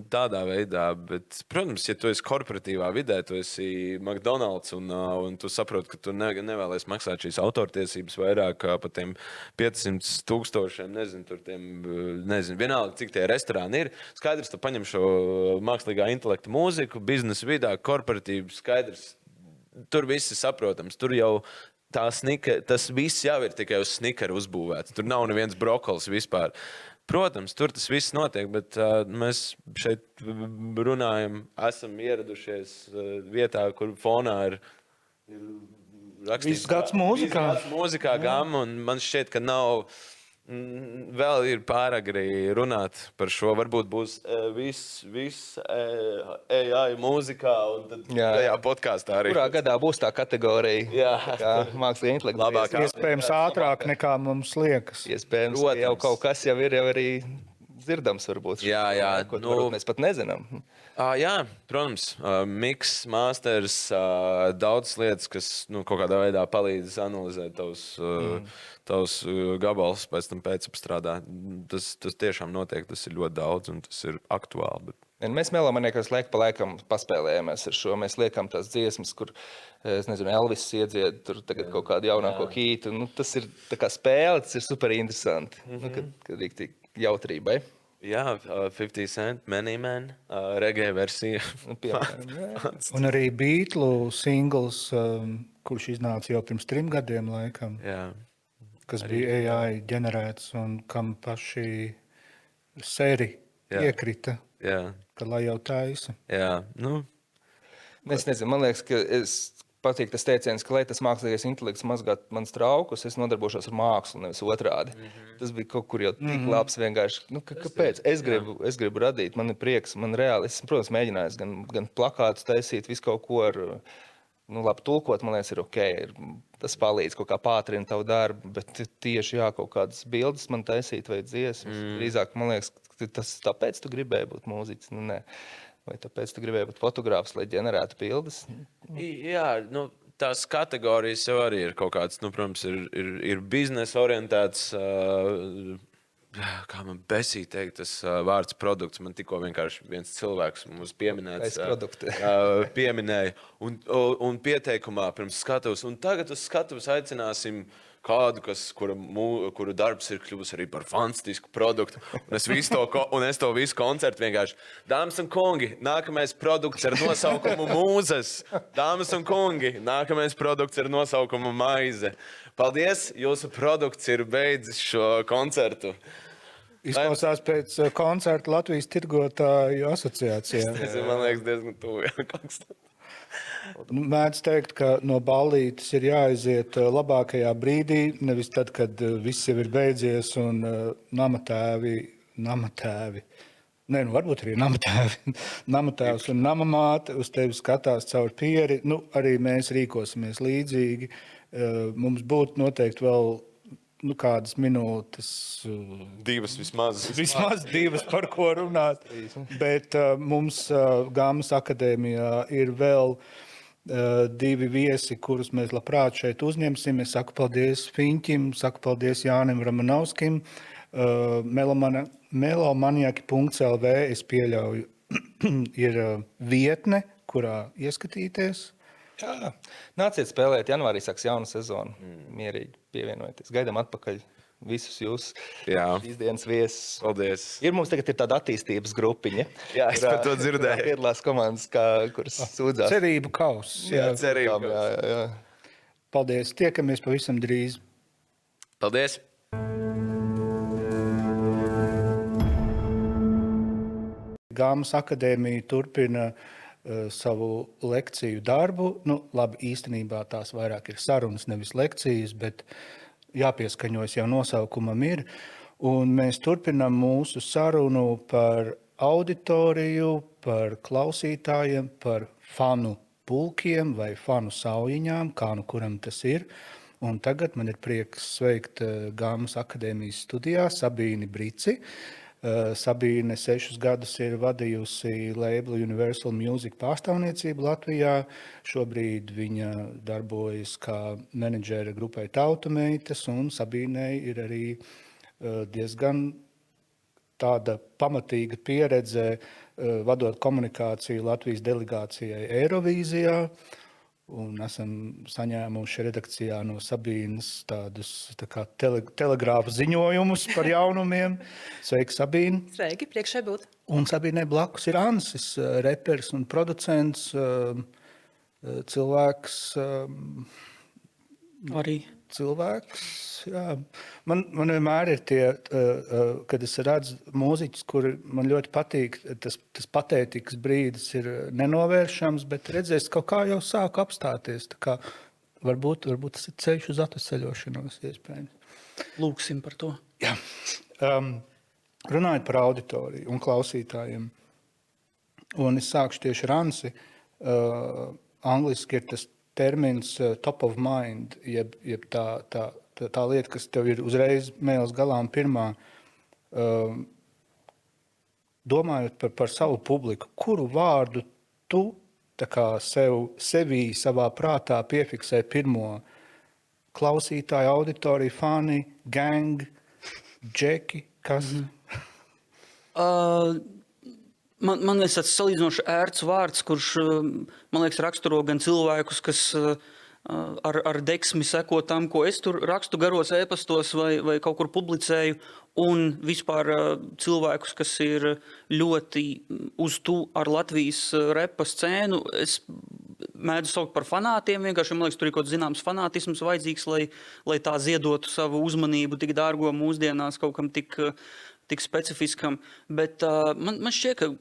tādā veidā, bet, protams, ja tu esi korporatīvā vidē, tu esi McDonald's un tu saproti, ka tu nevēlies maksāt šīs autortiesības vairāk par tiem 500,000, nezinu, vienalga, cik tie restorāni ir. Skaidrs, tu paņem šo mākslīgā intelekta mūziku, biznesa vidā, korporatīvu, skaidrs, tur viss ir saprotams, tur jau tas viss jau ir tikai uz snikera uzbūvēts. Tur nav neviens brokolis vispār. Protams, tur tas viss notiek, bet mēs šeit runājam, esam ieradušies vietā, kur fonā ir rakstīts. Viss gads mūzikā. Viss gads mūzikā gama, un man šķiet, ka nav... Vēl ir pāragri runāt par šo. Varbūt būs viss AI mūzikā un tad tajā podkāstā arī. Kurā gadā būs tā kategorija? Kā mākslīgā intelekta. Labāk. Iespējams ātrāk nekā mums liekas. Iespējams, ka jau kaut kas jau ir arī dzirdams varbūt. Jā. Varbūt mēs pat nezinām. Jā, protams, miks, masters, daudz lietas, kas kaut kādā veidā palīdz analizēt tavus gabalus, pēc tam pēcapstrādā. Tas tiešām notiek, tas ir ļoti daudz un tas ir aktuāli. Mēs Melomaniekos laiku pa laikam paspēlējamies ar šo. Mēs liekam tās dziesmas, kur, es nezinu, Elvis iedzied tur tagad kaut kādu jaunāko hītu. Tas ir tā kā spēle, tas ir super interesanti. Kad rīktīgi jautrībai. Jā, 50 Cent, Many Man, reggae versija. Un arī Beatlu singls, kurš iznāca jau pirms 3 gadiem laikam. Jā. Kas bija AI ģenerēts un kam paši seri iekrita, ka lai jau taisa. Jā, Es nezinu, man liekas, ka patīk tas teiciens, ka lai tas mākslīgais intelekts mazgāt mans traukus, es nodarbošos ar mākslu, nevis otrādi. Tas bija kaut kur jau tik labs vienkārši. Kāpēc? Es gribu radīt, man ir prieks, man reāli, es, protams, mēģinājis gan plakātus taisīt, visu kaut ko ar, labi tulkot, man liekas, ir ok. Tas palīdz kaut kā pātrina tavu darbu, bet tieši kaut kādas bildes man taisīt vai dziesmas. Drīzāk, man liekas, tas tāpēc tu gribēji būt mūziķis, nē. Vai tāpēc tu gribēji būt fotogrāfs, lai ģenerētu bildes? Jā, tās kategorijas jau arī ir kaut kāds, protams, ir biznesa orientēts, kā man besī teikt, tas vārds produkts. Man tikko vienkārši viens cilvēks mums pieminēja un pieteikumā pirms skatuves. Un tagad uz skatuves aicināsim kādu, kuru darbs ir kļuvis arī par fantastisku produktu. Un es to visu koncertu vienkārši. Dāmas un kungi, nākamais produkts ar nosaukumu mūzes. Dāmas un kungi, nākamais produkts ar nosaukumu maize. Paldies, jūsu produkts ir beidzis šo koncertu. Izklausās pēc koncerta Latvijas tirgotāju asociācijā. Man liekas diezgan tuvu. Mēdz teikt, ka no ballītes ir jāaiziet labākajā brīdī, nevis tad, kad viss jau ir beidzies un namatēvi, varbūt arī namatēvs un namamāte uz tevi skatās caur pieri. Arī mēs rīkosimies līdzīgi. Mums būtu noteikti vēl kādas minūtes. 2 vismaz. Vismaz 2, par ko runāt. Bet mums Gamas akadēmijā ir vēl 2 viesi, kurus mēs labprāt šeit uzņemsim. Es saku paldies Fiņķim, saku paldies Jānim Ramanovskim. Melomaniaki.lv, es pieļauju, ir vietne, kurā ieskatīties. Jā, nāciet spēlēt, janvārī sāks jauna sezona. Mierīgi pievienojieties. Gaidām atpakaļ visus jūs šīs dienas viesus. Paldies. Mums tagad ir tāda attīstības grupiņa. Jā, es par to dzirdēju. Piedalās komandas, kuras sūdzās. Cerību kauss. Jā, cerību. Jā. Paldies. Tiekamies pavisam drīz. Paldies. Gāmas akadēmija turpina savu lekciju darbu. Labi, īstenībā tās vairāk ir sarunas, nevis lekcijas, bet jāpieskaņojas jau nosaukumam ir. Un mēs turpinām mūsu sarunu par auditoriju, par klausītājiem, par fanu pulkiem vai fanu saujiņām, kā nu kuram tas ir. Un tagad man ir prieks sveikt Gāmas akadēmijas studijā Sabīni Brici. Sabīne 6 gadus ir vadījusi labelu Universal Music pārstāvniecību Latvijā. Šobrīd viņa darbojas kā menedžere grupai Tautumeitas, un Sabīnei ir arī diezgan tāda pamatīga pieredze vadot komunikāciju Latvijas delegācijai Eirovīzijā. Un esam saņēmuši redakcijā no Sabīnes tādus telegrāfu ziņojumus par jaunumiem. Sveiki, Sabīne! Sveiki, priekšai būt. Un Sabīnei blakus ir Ansis, reperis un producents, cilvēks. Arī. Cilvēks, jā. Man vienmēr ir tie, kad es redzu mūziķus, kuri man ļoti patīk, tas patētikas brīdis ir nenovēršams, bet redzēs, kaut kā jau sāku apstāties. Tā kā varbūt tas ir ceļš uz atveseļošanos iespējams. Lūksim par to. Jā. Runājot par auditoriju un klausītājiem, un es sākšu tieši ar Ansi, angliski ir tas termins top of mind, jeb tā lieta, kas tev ir uzreiz mēles galā un pirmā. Domājot par savu publiku, kuru vārdu tu tā kā sevī savā prātā piefiksē pirmo? Klausītāju, auditoriju, fani, gang, džeki, kas? Man liekas, tas salīdzinoši ērts vārds, kurš, man liekas, raksturo gan cilvēkus, kas ar deksmi seko tam, ko es tur rakstu garos ēpastos vai kaut kur publicēju, un vispār cilvēkus, kas ir ļoti uz tu ar Latvijas repa scēnu. Es mēdzu saukt par fanātiem, vienkārši man liekas, tur ir kaut zināms fanātisms vajadzīgs, lai tā ziedotu savu uzmanību tik dārgo mūsdienās kaut kam tik specifiskam, bet man šķiet, ka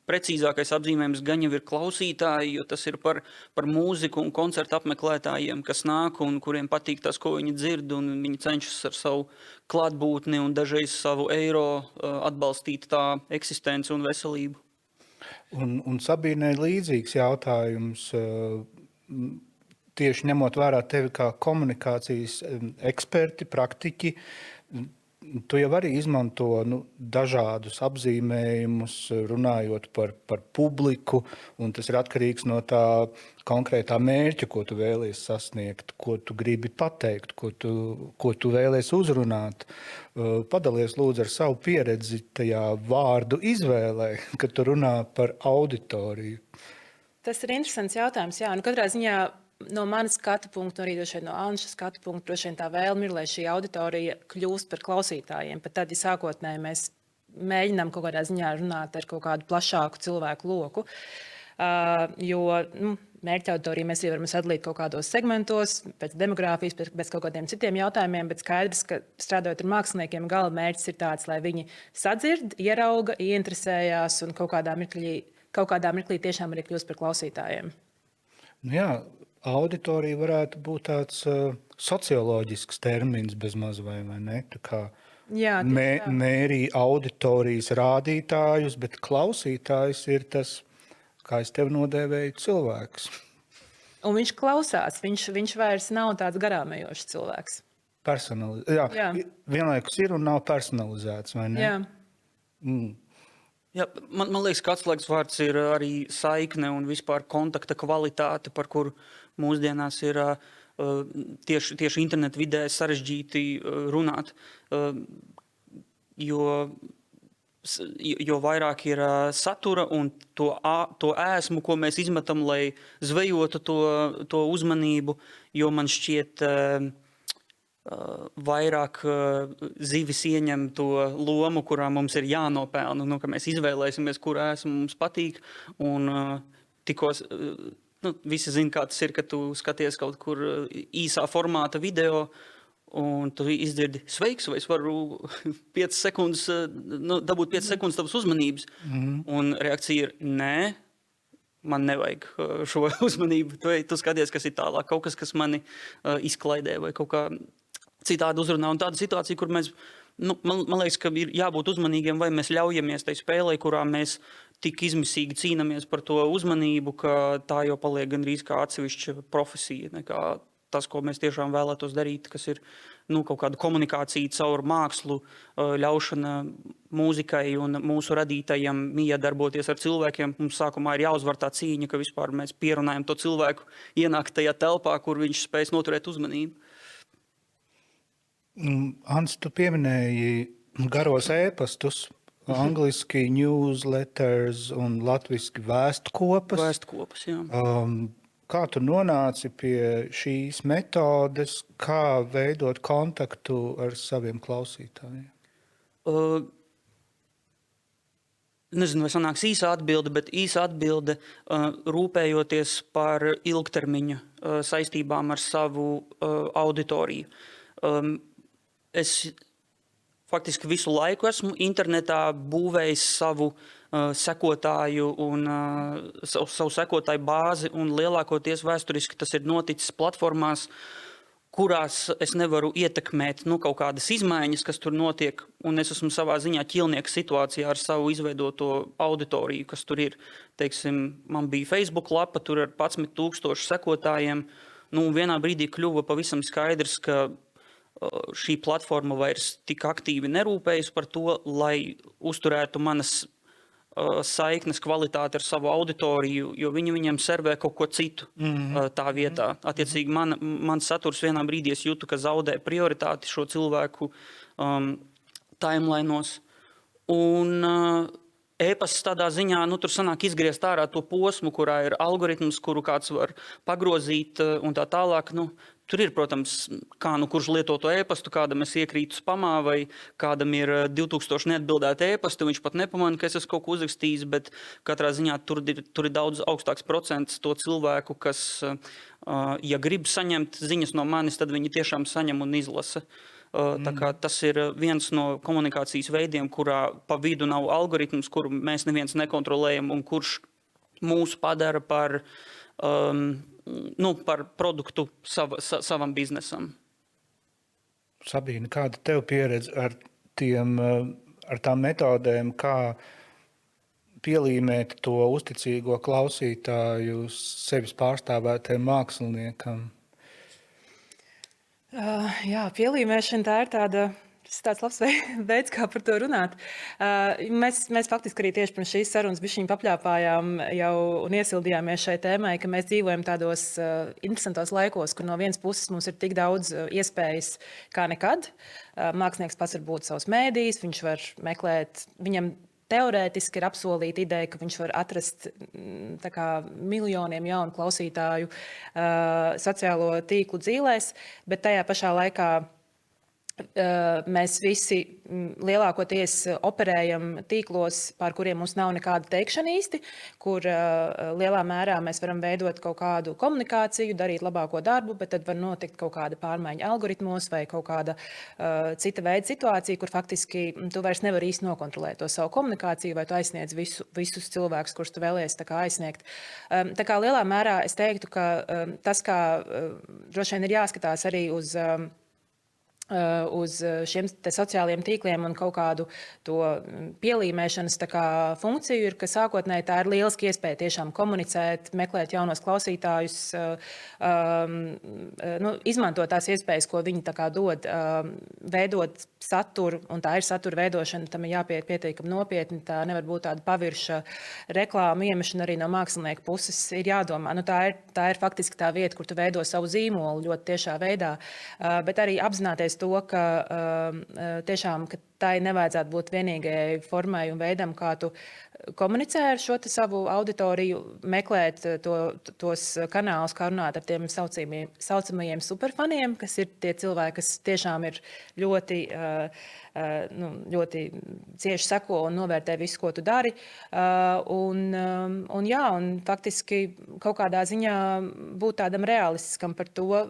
precīzākais apzīmējums gan jau ir klausītāji, jo tas ir par mūziku un koncertu apmeklētājiem, kas nāk un kuriem patīk tas, ko viņi dzird, un viņi cenšas ar savu klātbūtni un dažreiz savu eiro atbalstīt tā eksistenci un veselību. Un Sabīnei līdzīgs jautājums, tieši ņemot vērā tevi kā komunikācijas eksperti, praktiķi. Tu jau arī izmanto dažādus apzīmējumus, runājot par publiku, un tas ir atkarīgs no tā konkrētā mērķa, ko tu vēlies sasniegt, ko tu gribi pateikt, ko tu vēlies uzrunāt. Padalies lūdzu ar savu pieredzi tajā vārdu izvēlē, kad tu runā par auditoriju. Tas ir interesants jautājums, jā. Katrā ziņā no manas skatu punkta, arī no Anšas skatu punkta, droši vien tā vēlme ir, lai šī auditorija kļūst par klausītājiem. Pat tad, ja sākotnēji mēs mēģinām kaut kādā ziņā runāt ar kaut kādu plašāku cilvēku loku, jo mērķa auditoriju mēs arī varam sadalīt kaut kādos segmentos, pēc demogrāfijas, pēc kaut kādiem citiem jautājumiem, bet skaidrs, ka strādājot ar māksliniekiem, gala mērķis ir tāds, lai viņi sadzird, ierauga, ieinteresējās un kaut kādā mirklī tiešām arī kļūst par klausītājiem. Jā. Auditorija varētu būt tāds socioloģisks termins bezmaz vai ne? Tā kā mērī auditorijas rādītājus, bet klausītājs ir tas, kā es tevi nodēvēju, cilvēks. Un viņš klausās, viņš vairs nav tāds garāmējošs cilvēks. Jā. Vienlaikus ir un nav personalizēts, vai ne? Jā. Jā, man liekas, ka atslēgas vārds ir arī saikne un vispār kontakta kvalitāte, par kuru mūsdienās ir tieši internetu vidē sarežģīti runāt. Jo jo vairāk ir satura un to ēsmu, ko mēs izmetam, lai zvejotu to uzmanību, jo man šķiet vairāk zivis ieņem to lomu, kurā mums ir jānopelna, ka mēs izvēlēsimies, kur ēsmu mums patīk, un tikos, visi zina, kā tas ir, kad tu skaties kaut kur īsā formāta video, un tu izdzirdi, sveiks, vai es varu 5 sekundes, dabūt 5 sekundes tavas uzmanības. Un reakcija ir, nē, man nevajag šo uzmanību. Tu skaties, kas ir tālāk, kaut kas mani izklaidē vai kaut kā citādi uzrunā. Un tāda situācija, kur mēs, man liekas, ka ir jābūt uzmanīgiem, vai mēs ļaujamies tai spēlē, kurā mēs tik izmisīgi cīnamies par to uzmanību, ka tā jau paliek gandrīz kā atsevišķa profesija, nekā tas, ko mēs tiešām vēlētos darīt, kas ir kaut kāda komunikācija caur mākslu, ļaušana mūzikai un mūsu radītajiem miedarboties ar cilvēkiem. Mums sākumā ir jāuzvar tā cīņa, ka vispār mēs pierunājam to cilvēku ienākt tajā telpā, kur viņš spēs noturēt uzmanību. Ants, tu pieminēji garos ēpastus, angliski newsletters un latviski vēstkopas. Vēstkopas, jā. Kā tu nonāci pie šīs metodes, kā veidot kontaktu ar saviem klausītājiem? Nezinu, vai sanāks īsa atbilde, bet īsa atbilde rūpējoties par ilgtermiņa saistībām ar savu auditoriju. Es faktiski visu laiku esmu internetā būvējis savu sekotāju un savu sekotāju bāzi, un lielākoties vēsturiski tas ir noticis platformās, kurās es nevaru ietekmēt kaut kādas izmaiņas, kas tur notiek, un es esmu savā ziņā ķilnieka situācijā ar savu izveidoto auditoriju, kas tur ir. Teiksim, man bija Facebook lapa, tur ar 11,000 sekotājiem. Vienā brīdī kļuva pavisam skaidrs, ka šī platforma vairs tik aktīvi nerūpējas par to, lai uzturētu manas saiknes kvalitāti ar savu auditoriju, jo viņi viņiem servē kaut ko citu tā vietā. Attiecīgi, man saturs vienā brīdī es jūtu, ka zaudē prioritāti šo cilvēku timelainos. Un e-pasts tādā ziņā, tur sanāk izgriezt ārā to posmu, kurā ir algoritms, kuru kāds var pagrozīt un tā tālāk. Tur ir, protams, kā kurš lieto to e-pastu, kādam es iekrītu spamā, vai kādam ir 2000 neatbildēti e-pasti, viņš pat nepamana, ka es esmu kaut ko uzrakstījis, bet katrā ziņā tur ir daudz augstāks procents to cilvēku, kas, ja grib saņemt ziņas no manis, tad viņi tiešām saņem un izlasa. Tā kā tas ir viens no komunikācijas veidiem, kurā pa vidu nav algoritms, kuru mēs neviens nekontrolējam un kurš mūs padara par produktu savam biznesam. Sabīne, kāda tev pieredze ar tām metodēm, kā pielīmēt to uzticīgo klausītāju sevis pārstāvētajam māksliniekam? Jā, pielīmēšana tā ir tāds labs veids, kā par to runāt. Mēs faktiski arī tieši pirms šīs sarunas bišķiņ papļāpājām jau un iesildījāmies šai tēmai, ka mēs dzīvojam tādos interesantos laikos, kur no vienas puses mums ir tik daudz iespējas kā nekad. Mākslinieks pats var būt savs mēdījis, viņš var meklēt, viņam teorētiski ir apsolīta ideja, ka viņš var atrast miljoniem jaunu klausītāju sociālo tīklu dzīlēs, bet tajā pašā laikā mēs visi lielākoties operējam tīklos, pār kuriem mums nav nekāda teikšana īsti, kur lielā mērā mēs varam veidot kaut kādu komunikāciju, darīt labāko darbu, bet tad var notikt kaut kāda pārmaiņa algoritmos vai kaut kāda cita veida situācija, kur faktiski tu vairs nevari īsti nokontrolēt to savu komunikāciju, vai tu aizsniedz visus cilvēkus, kurus tu vēlies aizsniegt. Tā kā lielā mērā es teiktu, ka tas, kā droši vien ir jāskatās arī uz šiem sociālajiem tīkliem un kaut kādu to pielīmēšanas funkciju, ir, ka sākotnēji tā ir lieliski iespēja tiešām komunicēt, meklēt jaunos klausītājus, izmantot tās iespējas, ko viņi dod, veidot saturu, un tā ir satura veidošana, tam ir jāpiet pietiekami nopietni, tā nevar būt tāda pavirša reklāma iemešana arī no mākslinieka puses, ir jādomā. Tā ir faktiski tā vieta, kur tu veido savu zīmolu ļoti tiešā veidā, bet arī apzināties apzinoties to, ka tiešām ka tai nevajadzētu būt vienīgajai formai un veidam, kā tu komunicē ar šo savu auditoriju, meklēt tos kanālus, kā runāt ar tiem saucamajiem superfaniem, kas ir tie cilvēki, kas tiešām ir ļoti, ļoti cieši seko un novērtē visu, ko tu dari. Un faktiski kaut kādā ziņā būt tādam realistiskam par to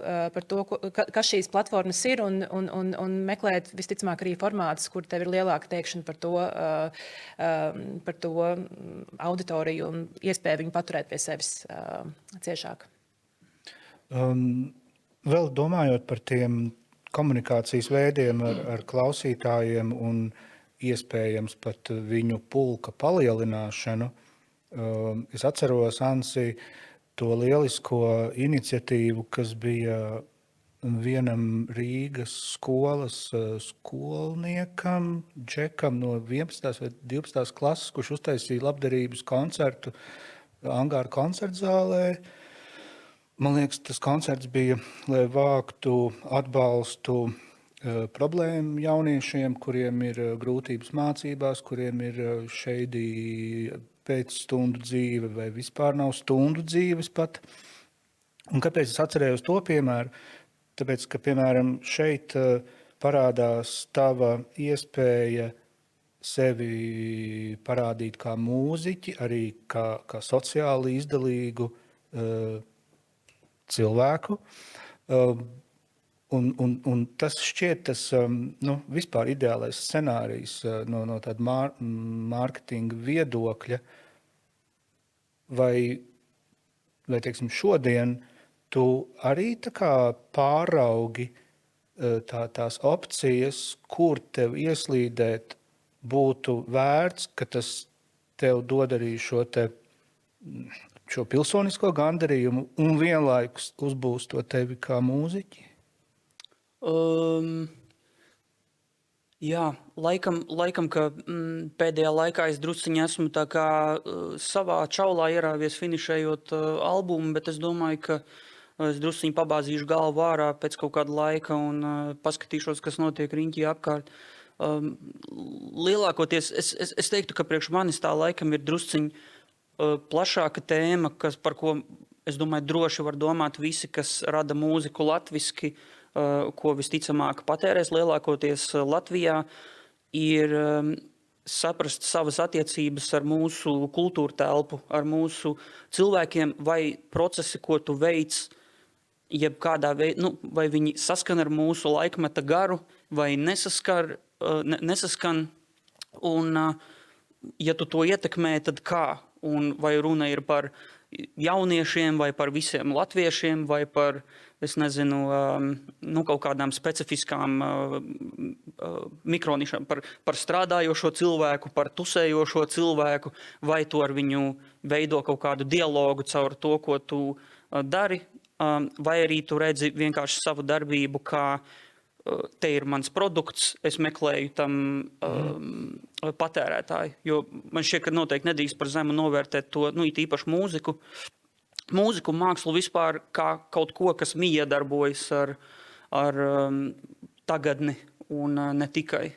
kas šīs platformas ir un meklēt visticamāk arī formātus, kur tev ir lielāka teikšana par to auditoriju un iespēju viņu paturēt pie sevis ciešāk. Vēl domājot par tiem komunikācijas veidiem ar klausītājiem un iespējams pat viņu pulka palielināšanu, es atceros, Ansi, to lielisko iniciatīvu, kas bija vienam Rīgas skolas skolniekam, Džekam no 11. vai 12. klases, kurš uztaisīja labdarības koncertu Angāra koncertzālē. Man liekas, tas koncerts bija, lai vāktu atbalstu problēmu jauniešiem, kuriem ir grūtības mācībās, kuriem ir šeidī pēcstundu dzīve vai vispār nav stundu dzīves pat. Un kāpēc es atcerējos to piemēru? Tāpēc, ka, piemēram, šeit parādās tava iespēja sevi parādīt kā mūziķi, arī kā sociāli izdalīgu cilvēku. Un tas šķiet tas vispār ideālais scenārijs no tāda mārketinga viedokļa. Vai teiksim, šodien tu arī tā kā pāraugi tās opcijas, kur tev ieslīdēt būtu vērts, ka tas tev dod arī šo pilsonisko gandarījumu un vienlaikus uzbūst to tevi kā mūziķi? Jā, laikam, ka pēdējā laikā es drusciņi esmu tā kā savā čaulā ierāvies finišējot albumu, bet es domāju, ka es drusciņi pabāzīšu galvu ārā pēc kaut kāda laika un paskatīšos, kas notiek riņķī apkārt. Lielākoties es teiktu, ka priekš manis tā laikam ir drusciņi plašāka tēma, par ko es domāju droši var domāt visi, kas rada mūziku latviski, ko visticamāk patērēs lielākoties Latvijā, ir saprast savas attiecības ar mūsu kultūra telpu, ar mūsu cilvēkiem vai procesi, ko tu veic, jebkādā veidā, vai viņi saskan ar mūsu laikmeta garu, vai nesaskan. Un, ja tu to ietekmē, tad kā? Un vai runa ir par jauniešiem, vai par visiem latviešiem, vai par, es nezinu, kaut kādām specifiskām mikronišām, par strādājošo cilvēku, par tusējošo cilvēku, vai tu ar viņu veido kaut kādu dialogu caur to, ko tu dari, vai arī tu redzi vienkārši savu darbību, kā te ir mans produkts, es meklēju tam patērētāju. Jo man šķiet, ka noteikti nedrīkst par zemu novērtēt to, it īpaši mūziku mākslu vispār kā kaut ko, kas miedarbojas ar tagadni un ne tikai.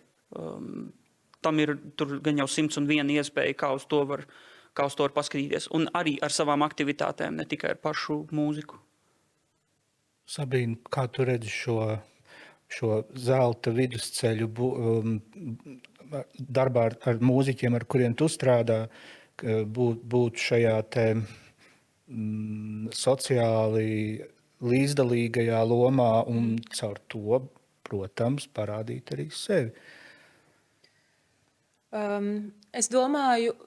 Tam ir tur gan jau 101 iespēja, kā uz to var paskatīties. Un arī ar savām aktivitātēm, ne tikai ar pašu mūziku. Sabīne, kā tu redzi šo zelta vidusceļu darbā ar mūziķiem, ar kuriem tu strādā, būt šajā sociāli līdzdalīgajā lomā un caur to, protams, parādīt arī sevi? Es domāju,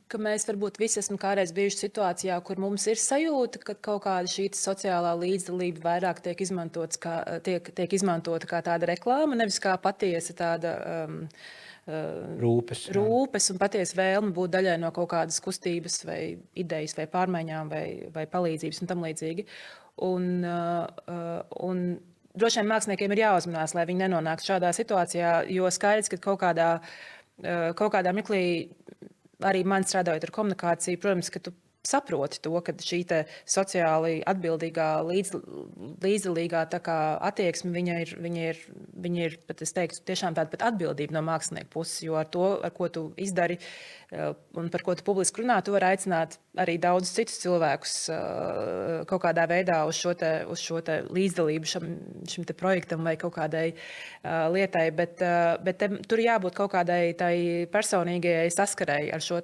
ka mēs varbūt visi esam kādreiz bijuši situācijā, kur mums ir sajūta, ka kaut kāda šī sociālā līdzdalība vairāk tiek izmantota kā tāda reklāma, nevis kā patiesa tāda rūpes un patiesa vēlme būt daļai no kaut kādas kustības vai idejas vai pārmaiņām vai palīdzības un tam līdzīgi. Un droši vien māksliniekiem ir jāuzmanās, lai viņi nenonāktu šādā situācijā, jo skaidrs, ka kaut kādā mirklī arī man strādājot ar komunikāciju, protams, ka tu saproti to, ka šī te sociāli atbildīgā, līdzdalīgā tā kā attieksme, viņa ir pat, es teiktu, tiešām tāda pat atbildība no mākslinieka puses, jo ar to, ar ko tu izdari un par ko tu publiski runā, tu vari aicināt arī daudzus citus cilvēkus kaut kādā veidā uz šo te līdzdalību šim te projektam vai kaut kādai lietai, bet tur jābūt kaut kādai tai personīgajai saskarei ar šo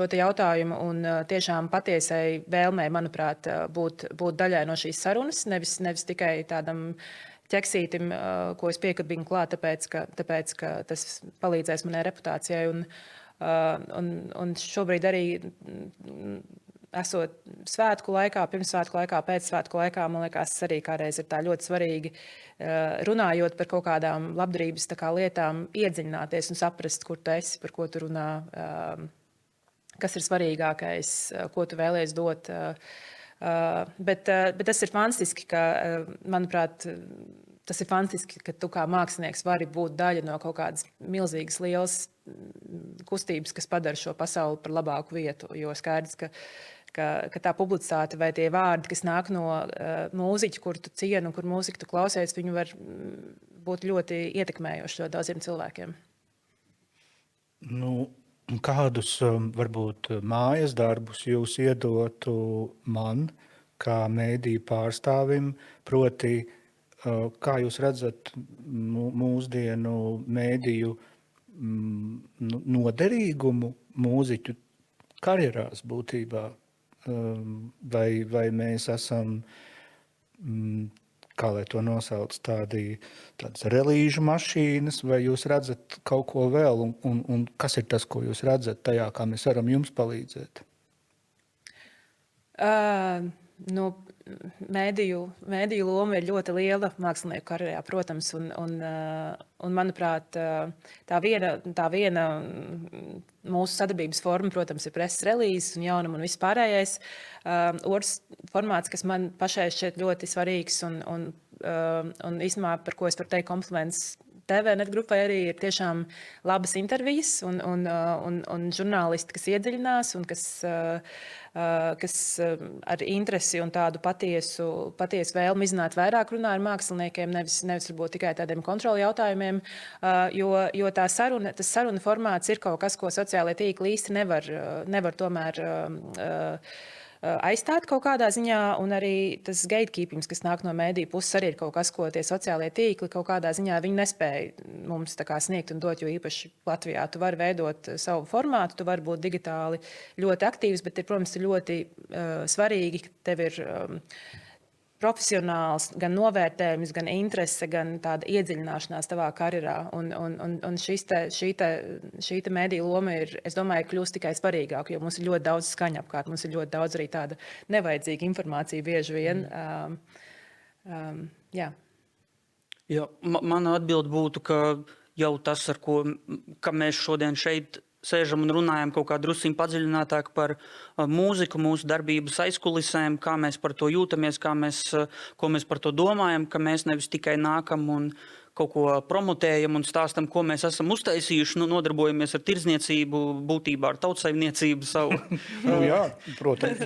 te jautājumu un tiešām patiesai vēlmei, manuprāt, būt daļai no šīs sarunas, nevis tikai tādam ķeksītim, ko es piekabinu klāt, tāpēc, ka tas palīdzēs manai reputācijai. Un šobrīd arī esot svētku laikā, pirmsvētku laikā, pēcsvētku laikā, man liekas, arī kādreiz ir tā ļoti svarīgi, runājot par kaut kādām labdarības lietām, iedziļināties un saprast, kur tu esi, par ko tu runā, kas ir svarīgākais, ko tu vēlies dot. Bet tas ir fantastiski, ka, manuprāt, tas ir fantastiski, ka tu kā mākslinieks vari būt daļa no kaut kādas milzīgas, lielas kustības, kas padara šo pasauli par labāku vietu. Jo skaidrs, ka tā publicitāte vai tie vārdi, kas nāk no mūziķa, kur tu cieni un kur mūziku tu klausies, viņi var būt ļoti ietekmējoši daudziem cilvēkiem. Kādus varbūt mājas darbus jūs iedotu man, kā mēdīju pārstāvim, proti, kā jūs redzat mūsdienu mēdīju noderīgumu mūziķu karjerās būtībā? Vai mēs esam, kā lai to nosauc, tādas relīžu mašīnas, vai jūs redzat kaut ko vēl, un kas ir tas, ko jūs redzat tajā, kā mēs varam jums palīdzēt? Mēdīju loma ir ļoti liela mākslinieku karjerā, protams, un manuprāt, tā viena mūsu sadarbības forma, protams, ir preses relīzes un jaunuma un viss pārējais. Otrs formāts, kas man pašai šķiet ļoti svarīgs un īstenībā, par ko es varu teikt kompliments TVNet grupai, arī ir tiešām labas intervijas un žurnālisti, kas iedziļinās un kas ar interesi un tādu patiesu vēlmi izzināt vairāk runā ar māksliniekiem, nevis varbūt tikai tādiem kontroli jautājumiem, jo tas saruna formāts ir kaut kas, ko sociālajie tīkli īsti nevar tomēr aizstāt kaut kādā ziņā, un arī tas gatekeepings, kas nāk no mēdīju puses, arī ir kaut kas, ko tie sociālie tīkli kaut kādā ziņā viņi nespēja mums tā kā sniegt un dot, jo īpaši Latvijā tu vari veidot savu formātu, tu vari būt digitāli ļoti aktīvs, bet, protams, ir ļoti svarīgi, ka tev ir profesionāls, gan novērtējums, gan interese, gan tāda iedziļināšanās tavā karjerā. Un šī te mēdīju loma ir, es domāju, kļūst tikai svarīgāk, jo mums ir ļoti daudz skaņa apkārt, mums ir ļoti daudz arī tāda nevajadzīga informācija bieži vien. Jā. Jā, mana atbilde būtu, ka jau tas, ka mēs šodien šeit sēžam un runājam kaut kā drusciņ padziļinātāk par mūziku, mūsu darbības aizkulisēm, kā mēs par to jūtamies, ko mēs par to domājam, ka mēs nevis tikai nākam un kaut ko promotējam un stāstam, ko mēs esam uztaisījuši, nodarbojamies ar tirdzniecību, būtībā ar tautsaimniecību savu. Jā, protams.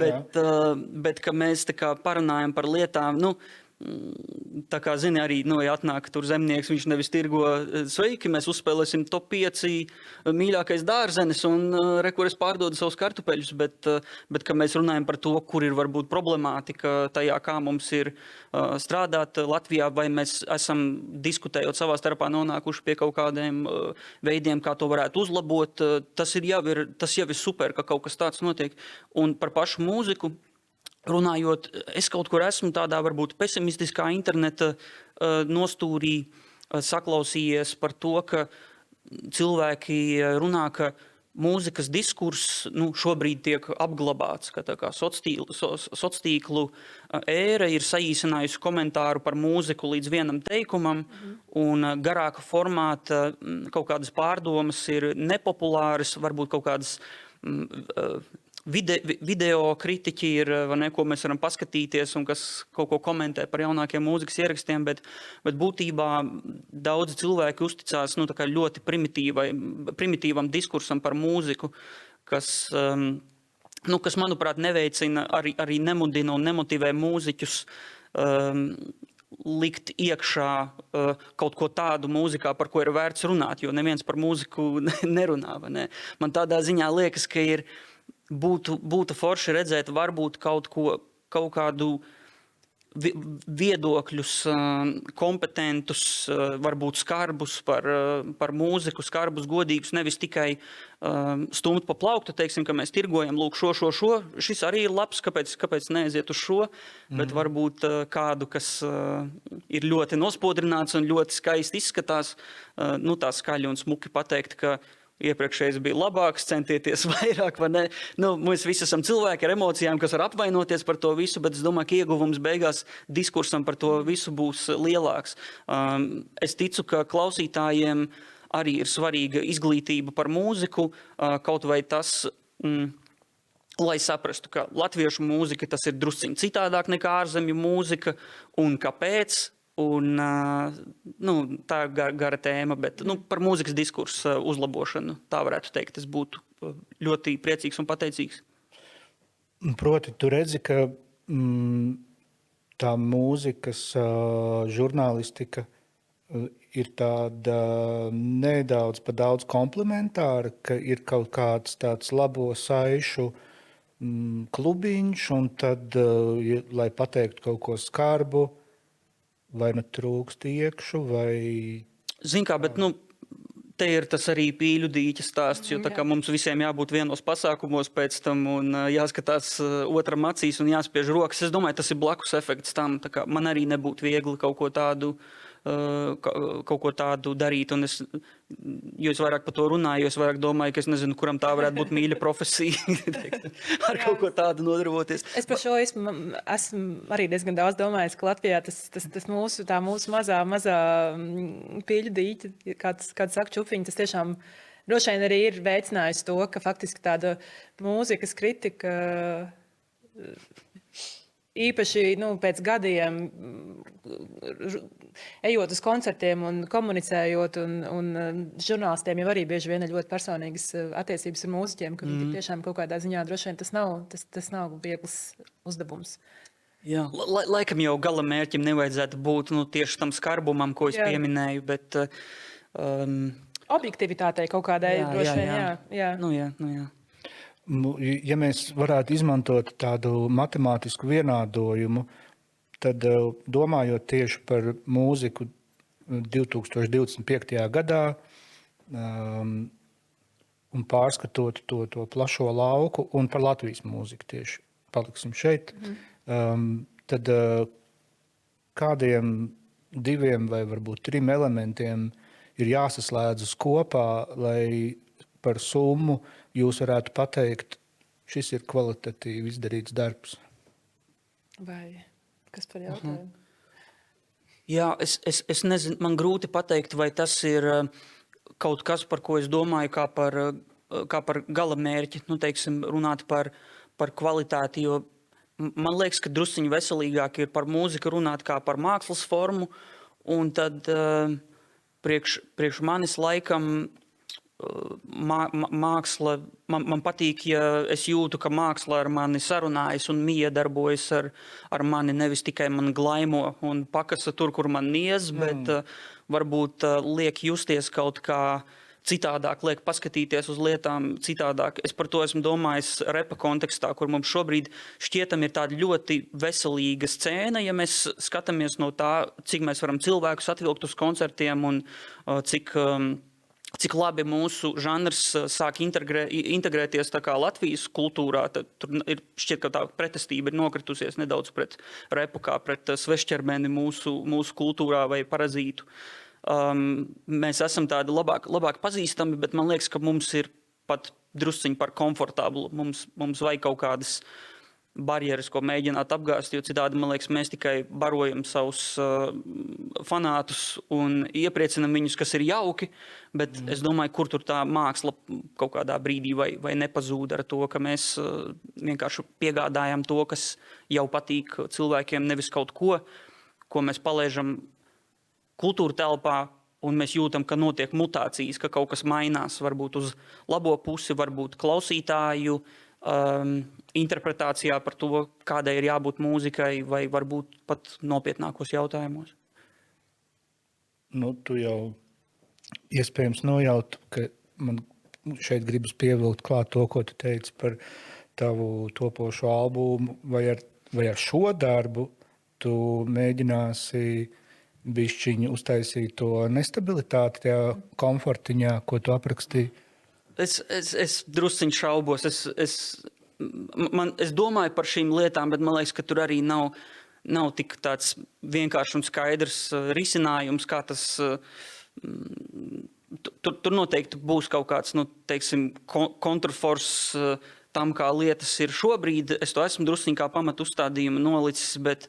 Bet ka mēs tā kā parunājam par lietām, tā kā zini arī, ja atnāk tur zemnieks, viņš nevis tirgo sveiki, mēs uzspēlēsim top 5 mīļākais dārzenis un kur es pārdodu savus kartupeļus, bet ka mēs runājam par to, kur ir varbūt problemātika tajā, kā mums ir strādāt Latvijā, vai mēs esam diskutējot savā starpā nonākuši pie kaut kādiem veidiem, kā to varētu uzlabot. Tas jau ir super, ka kaut kas tāds notiek. Un par pašu mūziku runājot, es kaut kur esmu tādā varbūt pesimistiskā interneta nostūrī saklausījies par to, ka cilvēki runā, ka mūzikas diskurss šobrīd tiek apglabāts, ka tā kā sociālo ēra ir saīsinājusi komentāru par mūziku līdz vienam teikumam, un garāka formāta kaut kādas pārdomas ir nepopulāras, varbūt kaut kādas video kritiķi ir, ko mēs varam paskatīties un kas kaut ko komentē par jaunākiem mūzikas ierakstiem, bet būtībā daudzi cilvēki uzticās tā kā ļoti primitīvam diskursam par mūziku, kas kas, manuprāt, neveicina, arī nemudina un nemotivē mūziķus likt iekšā kaut ko tādu mūzikā, par ko ir vērts runāt, jo neviens par mūziku nerunā. Vai ne? Man tādā ziņā liekas, ka būtu forši redzēt varbūt kaut kādu viedokļus, kompetentus, varbūt skarbus par mūziku, skarbus, godīgus, nevis tikai stumt pa plauktu, teiksim, ka mēs tirgojam, lūk, šo, šis arī ir labs, kāpēc neaiziet uz šo, bet varbūt kādu, kas ir ļoti nospodrināts un ļoti skaisti izskatās, tā skaļi un smuki pateikt, ka iepriekšējais bija labāks, centieties vairāk, vai ne? Mēs visi esam cilvēki ar emocijām, kas var apvainoties par to visu, bet es domāju, ka ieguvums beigās diskursam par to visu būs lielāks. Es ticu, ka klausītājiem arī ir svarīga izglītība par mūziku, kaut vai tas, lai saprastu, ka latviešu mūzika tas ir drusciņ citādāk nekā ārzemju mūzika, un kāpēc. Un, tā gara tēma, bet par mūzikas diskursu uzlabošanu, tā varētu teikt, es būtu ļoti priecīgs un pateicīgs. Proti, tu redzi, ka tā mūzikas žurnālistika ir tāda nedaudz pa daudz komplementāra, ka ir kaut kāds tāds labo saišu klubiņš, un tad, lai pateiktu kaut ko skarbu, vai trūkst iekšu, vai... Zin kā, bet te ir tas arī pīļu dīķa stāsts, jo tā kā mums visiem jābūt vienos pasākumos pēc tam un jāskatās otram acīs un jāspiež rokas. Es domāju, tas ir blakus efekts tam. Tā kā man arī nebūtu viegli kaut ko tādu darīt. Un jo es vairāk par to runāju, jo es vairāk domāju, ka es nezinu, kuram tā varētu būt mīļa profesija. Ar kaut ko tādu nodarboties. Es par šo esmu arī diezgan daudz domājis, ka Latvijā tas mūsu mazā pīļu dīķa, kāds saka čupiņi, tas tiešām droši vien arī ir veicinājis to, ka faktiski tāda mūzikas kritika īpaši pēc gadiem, ejot uz koncertiem un komunicējot, un žurnālistiem jau arī bieži vien ir ļoti personīgas attiecības ar mūziķiem, ka viņi tiešām kaut kādā ziņā droši vien tas nav viegls uzdevums. Jā, laikam jau gala mērķim nevajadzētu būt tieši tam skarbumam, ko es pieminēju, bet... Objektivitātei kaut kādai droši vien, jā. Jā. Ja mēs varētu izmantot tādu matemātisku vienādojumu, tad domājot tieši par mūziku 2025. gadā un pārskatot to plašo lauku un par Latvijas mūziku tieši paliksim šeit, tad kādiem 2 vai varbūt 3 elementiem ir jāsaslēdzas kopā, lai par summu jūs varētu pateikt, šis ir kvalitatīvi izdarīts darbs. Vai kas par jautājumu? Jā, es nezinu, man grūti pateikt, vai tas ir kaut kas, par ko es domāju, kā par gala mērķi, teiksim, runāt par kvalitāti, jo man liekas, ka drusciņi veselīgāk ir par mūziku runāt kā par mākslas formu, un tad priekš manis laikam māksla, man patīk, ja es jūtu, ka māksla ar mani sarunājas un miedarbojas ar mani, nevis tikai man glaimo un pakasa tur, kur man niez, bet varbūt liek justies kaut kā citādāk, liek paskatīties uz lietām citādāk. Es par to esmu domājis repa kontekstā, kur mums šobrīd šķietam ir tāda ļoti veselīga scēna, ja mēs skatāmies no tā, cik mēs varam cilvēkus atvilkt uz koncertiem un cik labi mūsu žanrs sāk integrēties tā kā Latvijas kultūrā. Tur šķiet, ka tā pretestība ir nokritusies nedaudz pret repu, kā pret svešķermeni mūsu kultūrā vai parazītu. Mēs esam tādi labāk pazīstami, bet man liekas, ka mums ir pat drusciņi par komfortablu. Mums vajag kaut kādas barjeras, ko mēģināt apgāzt, jo citādi, man liekas, mēs tikai barojam savus fanātus un iepriecinam viņus, kas ir jauki, bet es domāju, kur tur tā māksla kaut kādā brīdī vai nepazūd ar to, ka mēs vienkārši piegādājam to, kas jau patīk cilvēkiem, nevis kaut ko mēs palaižam kultūra telpā, un mēs jūtam, ka notiek mutācijas, ka kaut kas mainās, varbūt uz labo pusi, varbūt klausītāju interpretācijā par to, kādai ir jābūt mūzikai, vai varbūt pat nopietnākos jautājumos. Nu, tu jau iespējams nojautu, ka man šeit gribas pievilkt klāt to, ko tu teici par tavu topošo albumu, vai ar šo darbu tu mēģināsi bišķiņu uztaisīt to nestabilitāti tajā komfortiņā, ko tu aprakstīji? Es drusciņš šaubos. Es domāju par šīm lietām, bet man liekas, ka tur arī nav tik tāds vienkāršs un skaidrs risinājums, kā tas. Tur noteikti būs kaut kāds, teiksim, kontrfors tam, kā lietas ir šobrīd. Es to esmu drusciņ kā pamatu uzstādījumu nolicis, bet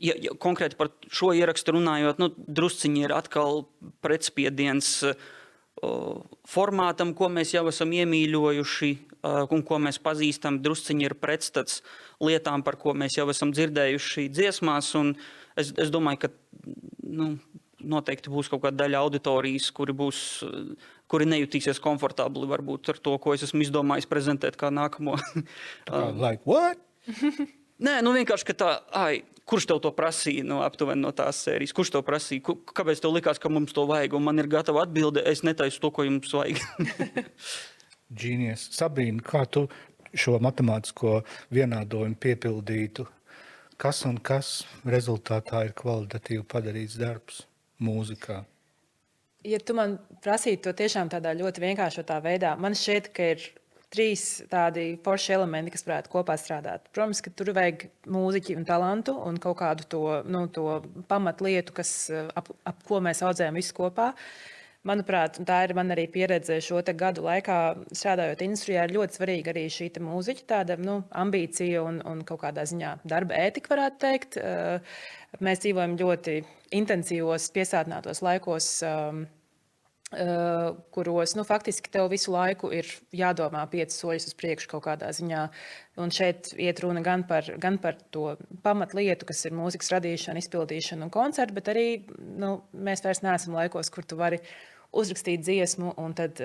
ja konkrēti par šo ierakstu runājot, drusciņi ir atkal pretspiediens formātam, ko mēs jau esam iemīļojuši un ko mēs pazīstam. Drusciņi ir pretstats lietām, par ko mēs jau esam dzirdējuši dziesmās. Un es domāju, ka noteikti būs kaut kāda daļa auditorijas, kuri nejutīsies komfortabli varbūt ar to, ko es esmu izdomājis prezentēt kā nākamo. Like what? Nē, vienkārši, ka kurš tev to prasīja, aptuveni no tās sērijas? Kurš tev prasīja? Kāpēc tev likās, ka mums to vajag? Un man ir gatava atbilde, es netaisu to, ko jums vajag. Genius. Sabrīna, kā tu šo matemātisko vienādojumu piepildītu? Kas un kas rezultātā ir kvalitatīvi padarīts darbs mūzikā? Ja tu man prasītu to tiešām tādā ļoti vienkāršotā veidā, man šķiet, ka ir 3 tādi forši elementi, kas varētu kopā strādāt. Protams, ka tur vajag mūziķi un talantu un kaut kādu to pamatlietu, ap ko mēs audzējam visu kopā. Manuprāt, un tā ir man arī pieredze šo gadu laikā, strādājot industrijā, ir ļoti svarīga arī šī mūziķa tāda ambīcija un kaut kādā ziņā darba ētika, varētu teikt. Mēs dzīvojam ļoti intensīvos, piesātinātos laikos, kuros faktiski tev visu laiku ir jādomā 5 soļus uz priekšu kaut kādā ziņā. Un šeit iet runa gan par to pamatlietu, kas ir mūzikas radīšana, izpildīšana un koncerti, bet arī mēs vairs neesam laikos, kur tu vari uzrakstīt dziesmu un tad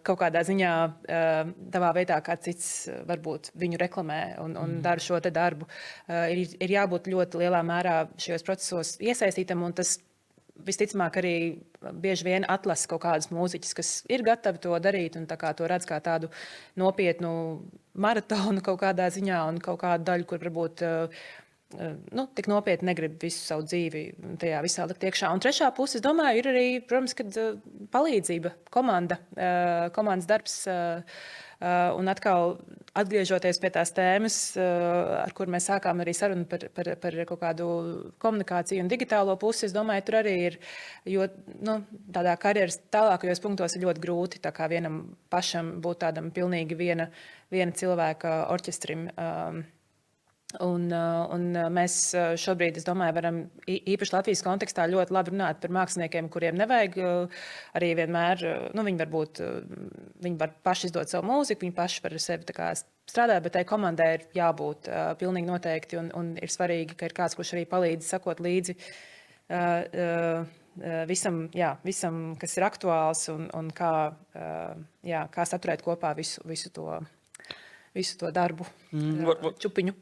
kaut kādā ziņā tavā veidā kā cits varbūt viņu reklamē un dara šo darbu. Ir jābūt ļoti lielā mērā šajos procesos iesaistītam, un tas visticamāk arī bieži vien atlasa kaut kādus mūziķus, kas ir gatavi to darīt un to redz kā tādu nopietnu maratonu kaut kādā ziņā un kaut kādu daļu, kur varbūt tik nopietni negrib visu savu dzīvi tajā visā likt iekšā. Un trešā puse, es domāju, ir arī, protams, kad palīdzība, komandas darbs. Un atkal atgriežoties pie tās tēmas, ar kur mēs sākām arī sarunu par kaut kādu komunikāciju un digitālo pusi, es domāju, tur arī ir, jo tādā karjeras tālākajos punktos ir ļoti grūti tā kā vienam pašam būt tādam pilnīgi viena cilvēka orķestrim. Un mēs šobrīd, es domāju, varam īpaši Latvijas kontekstā ļoti labi runāt par māksliniekiem, kuriem nevajag arī vienmēr, viņi var paši izdot savu mūziku, viņi paši var sevi tā kā strādāt, bet tai komandai ir jābūt pilnīgi noteikti un ir svarīgi, ka ir kāds, kurš arī palīdz sakot līdzi visam, kas ir aktuāls un kā saturēt kopā visu to darbu, čupiņu.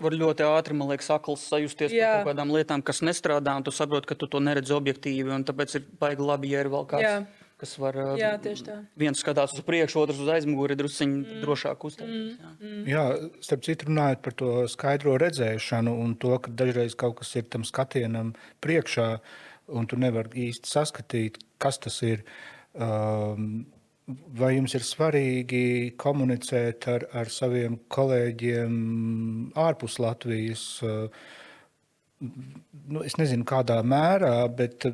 var ļoti ātri, man liekas, akls sajusties par kaut kādām lietām, kas nestrādā, un tu saproti, ka tu to neredzi objektīvi, un tāpēc ir baigi labi, ja ir vēl kāds, kas var viens skatās uz priekšu, otrs uz aizmuguri, drusciņi drošāk uzstāties. Jā, starp citu runājot par to skaidro redzēšanu un to, ka dažreiz kaut kas ir tam skatienam priekšā, un tu nevari īsti saskatīt, kas tas ir. Vai jums ir svarīgi komunicēt ar saviem kolēģiem ārpus Latvijas? Es nezinu, kādā mērā, bet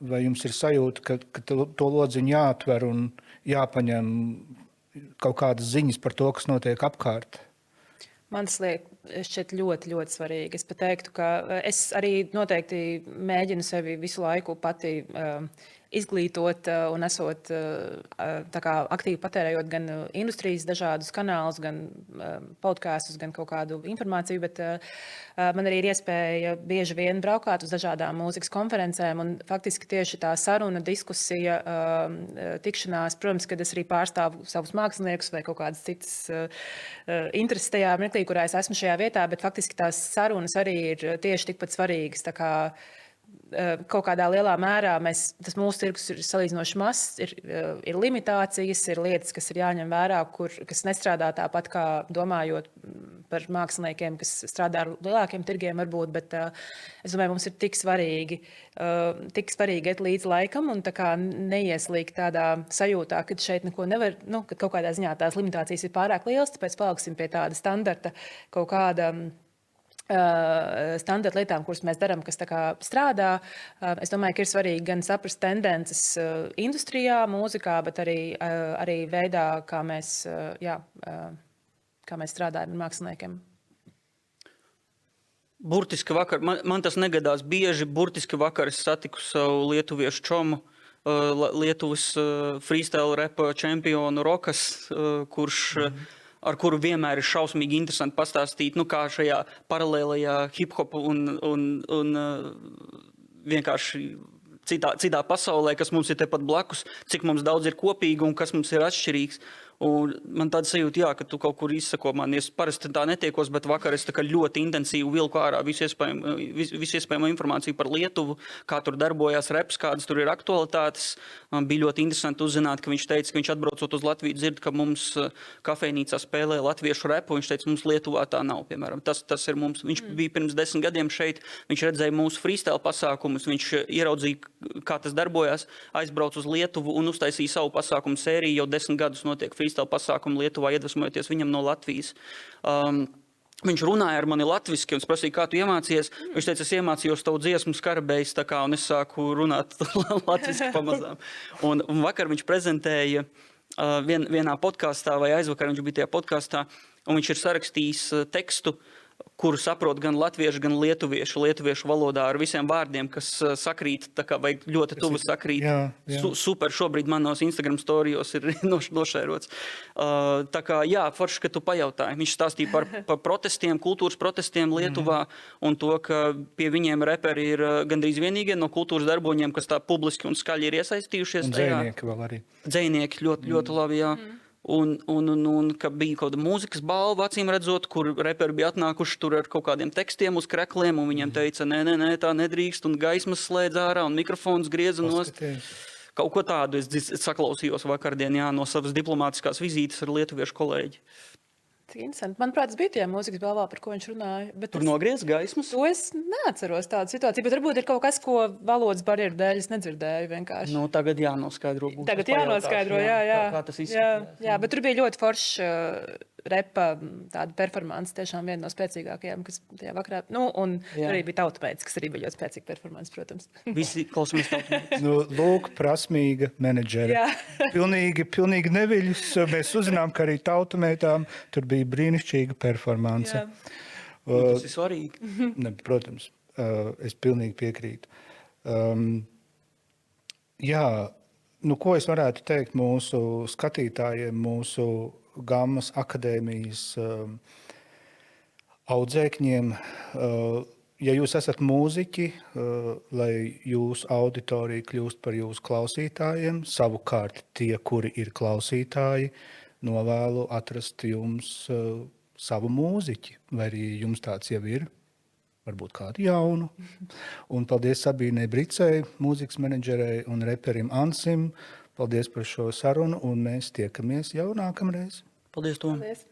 vai jums ir sajūta, ka to lodziņu jāatver un jāpaņem kaut kādas ziņas par to, kas notiek apkārt? Man tas šķiet ļoti, ļoti svarīgi. Es pat teiktu, ka es arī noteikti mēģinu sevi visu laiku pati izglītot un esot tā kā aktīvi patērējot gan industrijas dažādus kanālus, gan podkastus, gan kaut kādu informāciju, bet man arī ir iespēja bieži vien braukāt uz dažādām mūzikas konferencēm, un faktiski tieši tā saruna, diskusija, tikšanās, protams, kad es arī pārstāvu savus māksliniekus vai kaut kādas citas intereses tajā mirklī, kurā es esmu šajā vietā, bet faktiski tās sarunas arī ir tieši tikpat svarīgas. Tā kā kaut kādā lielā mērā tas mūsu tirgus ir salīdzinoši mazs, ir limitācijas, ir lietas, kas ir jāņem vērā, kas nestrādā tāpat kā domājot par māksliniekiem, kas strādā ar lielākiem tirgiem varbūt, bet es domāju, mums ir tik svarīgi iet līdz laikam un tā kā neieslīgt tādā sajūtā, ka šeit neko nevar, kad kaut kādā ziņā tās limitācijas ir pārāk lielas, tāpēc paliksim pie tāda standarta kaut kāda standarta lietām, kuras mēs darām, kas tā kā strādā. Es domāju, ka ir svarīgi gan saprast tendences industrijā, mūzikā, bet arī veidā, kā mēs strādājam ar māksliniekiem. Burtiski vakar, man tas negadās bieži, burtiski vakar es satiku savu lietuviešu čomu, Lietuvas freestyle rapa čempionu Rokas, ar kuru vienmēr ir šausmīgi interesanti pastāstīt, kā šajā paralēlajā hip-hop un vienkārši citā pasaulē, kas mums ir tepat blakus, cik mums daudz ir kopīgi un kas mums ir atšķirīgs. Un man tāda sajūta, ka tu kaut kur izsako man. Es parasti tā netiekos, bet vakar es tā kā ļoti intensīvi vilku ārā visu iespējamo informāciju par Lietuvu, kā tur darbojās reps, kādas tur ir aktualitātes. Man bija ļoti interesanti uzzināt, ka viņš teica, ka viņš atbraucot uz Latviju dzird, ka mums kafejnīcā spēlē latviešu repu. Viņš teica, mums Lietuvā tā nav, piemēram. Tas ir mums. Viņš bija pirms 10 gadiem šeit, viņš redzēja mūsu freestyle pasākumus, viņš ieraudzīja, kā tas darbojās, aizbrauca uz Lietuvu un uztaisīja savu pasākumu sēriju. Jau 10 gadus notiek freestyle pasākumu Lietuvā, iedvesmojoties viņam no Latvijas. Viņš runāja ar mani latviski un prasīja, kā tu iemācījies. Viņš teica, es iemācījos tavu dziesmu Skarabejs, un es sāku runāt latviski pamazām. Un vakar viņš prezentēja vienā podkastā, vai aizvakar viņš bija tajā podkastā, un viņš ir sarakstījis tekstu, kuru saprot gan latviešu, gan lietuviešu valodā ar visiem vārdiem, kas sakrīt, vai ļoti tuvu sakrīt. Jā. Super, šobrīd manos Instagram storijos ir nošērots. Tā kā, forši, ka tu pajautāji. Viņš stāstīja par protestiem, kultūras protestiem Lietuvā un to, ka pie viņiem reperi ir gandrīz vienīgie no kultūras darboņiem, kas tā publiski un skaļi ir iesaistījušies. Un dzejnieki vēl arī. Dzejnieki ļoti labi, jā. Un ka bija kaut kāda mūzikas balva, acīm redzot, kur reperi bija atnākuši tur ar kaut kādiem tekstiem uz krekliem, un viņiem teica, nē, tā nedrīkst, un gaismas slēdz ārā, un mikrofons grieza nost. Kaut ko tādu es saklausījos vakardien, no savas diplomātiskās vizītes ar lietuviešu kolēģi. Interesanti. Manuprāt, tas bija tajā mūzikas balvā, par ko viņš runāja. Bet tur nogriez gaismas? To es neatceros tādu situāciju, bet varbūt ir kaut kas, ko valodas barjeru dēļ es nedzirdēju vienkārši. Tagad jānoskaidro. Tagad jānoskaidro, jā. Kā tas izskatījās. Jā, bet tur bija ļoti forša repa tāda performance, tiešām viena no spēcīgākajām, kas tajā vakarā. Un tur arī bija Tautameitas, kas arī bija ļoti spēcīga performance, protams. Visi klausamies Tautameitas. Lūk, prasmīga menedžere. Pilnīgi neviļus. Mēs uzzinām, ka arī Tautameitām tur bija brīnišķīga performance. Tas ir svarīgi. Protams, es pilnīgi piekrītu. Ko es varētu teikt mūsu skatītājiem, mūsu Gammas akadēmijas audzēkņiem? Ja jūs esat mūziķi, lai jūsu auditorija kļūst par jūsu klausītājiem, savukārt tie, kuri ir klausītāji, novēlu atrast jums savu mūziķi, vai arī jums tāds jau ir, varbūt kādu jaunu. Un paldies Sabīnei Bricei, mūzikas menedžerei un reperim Ansim. Paldies par šo sarunu, un mēs tiekamies jau nākamreiz. Paldies, Tom. Paldies.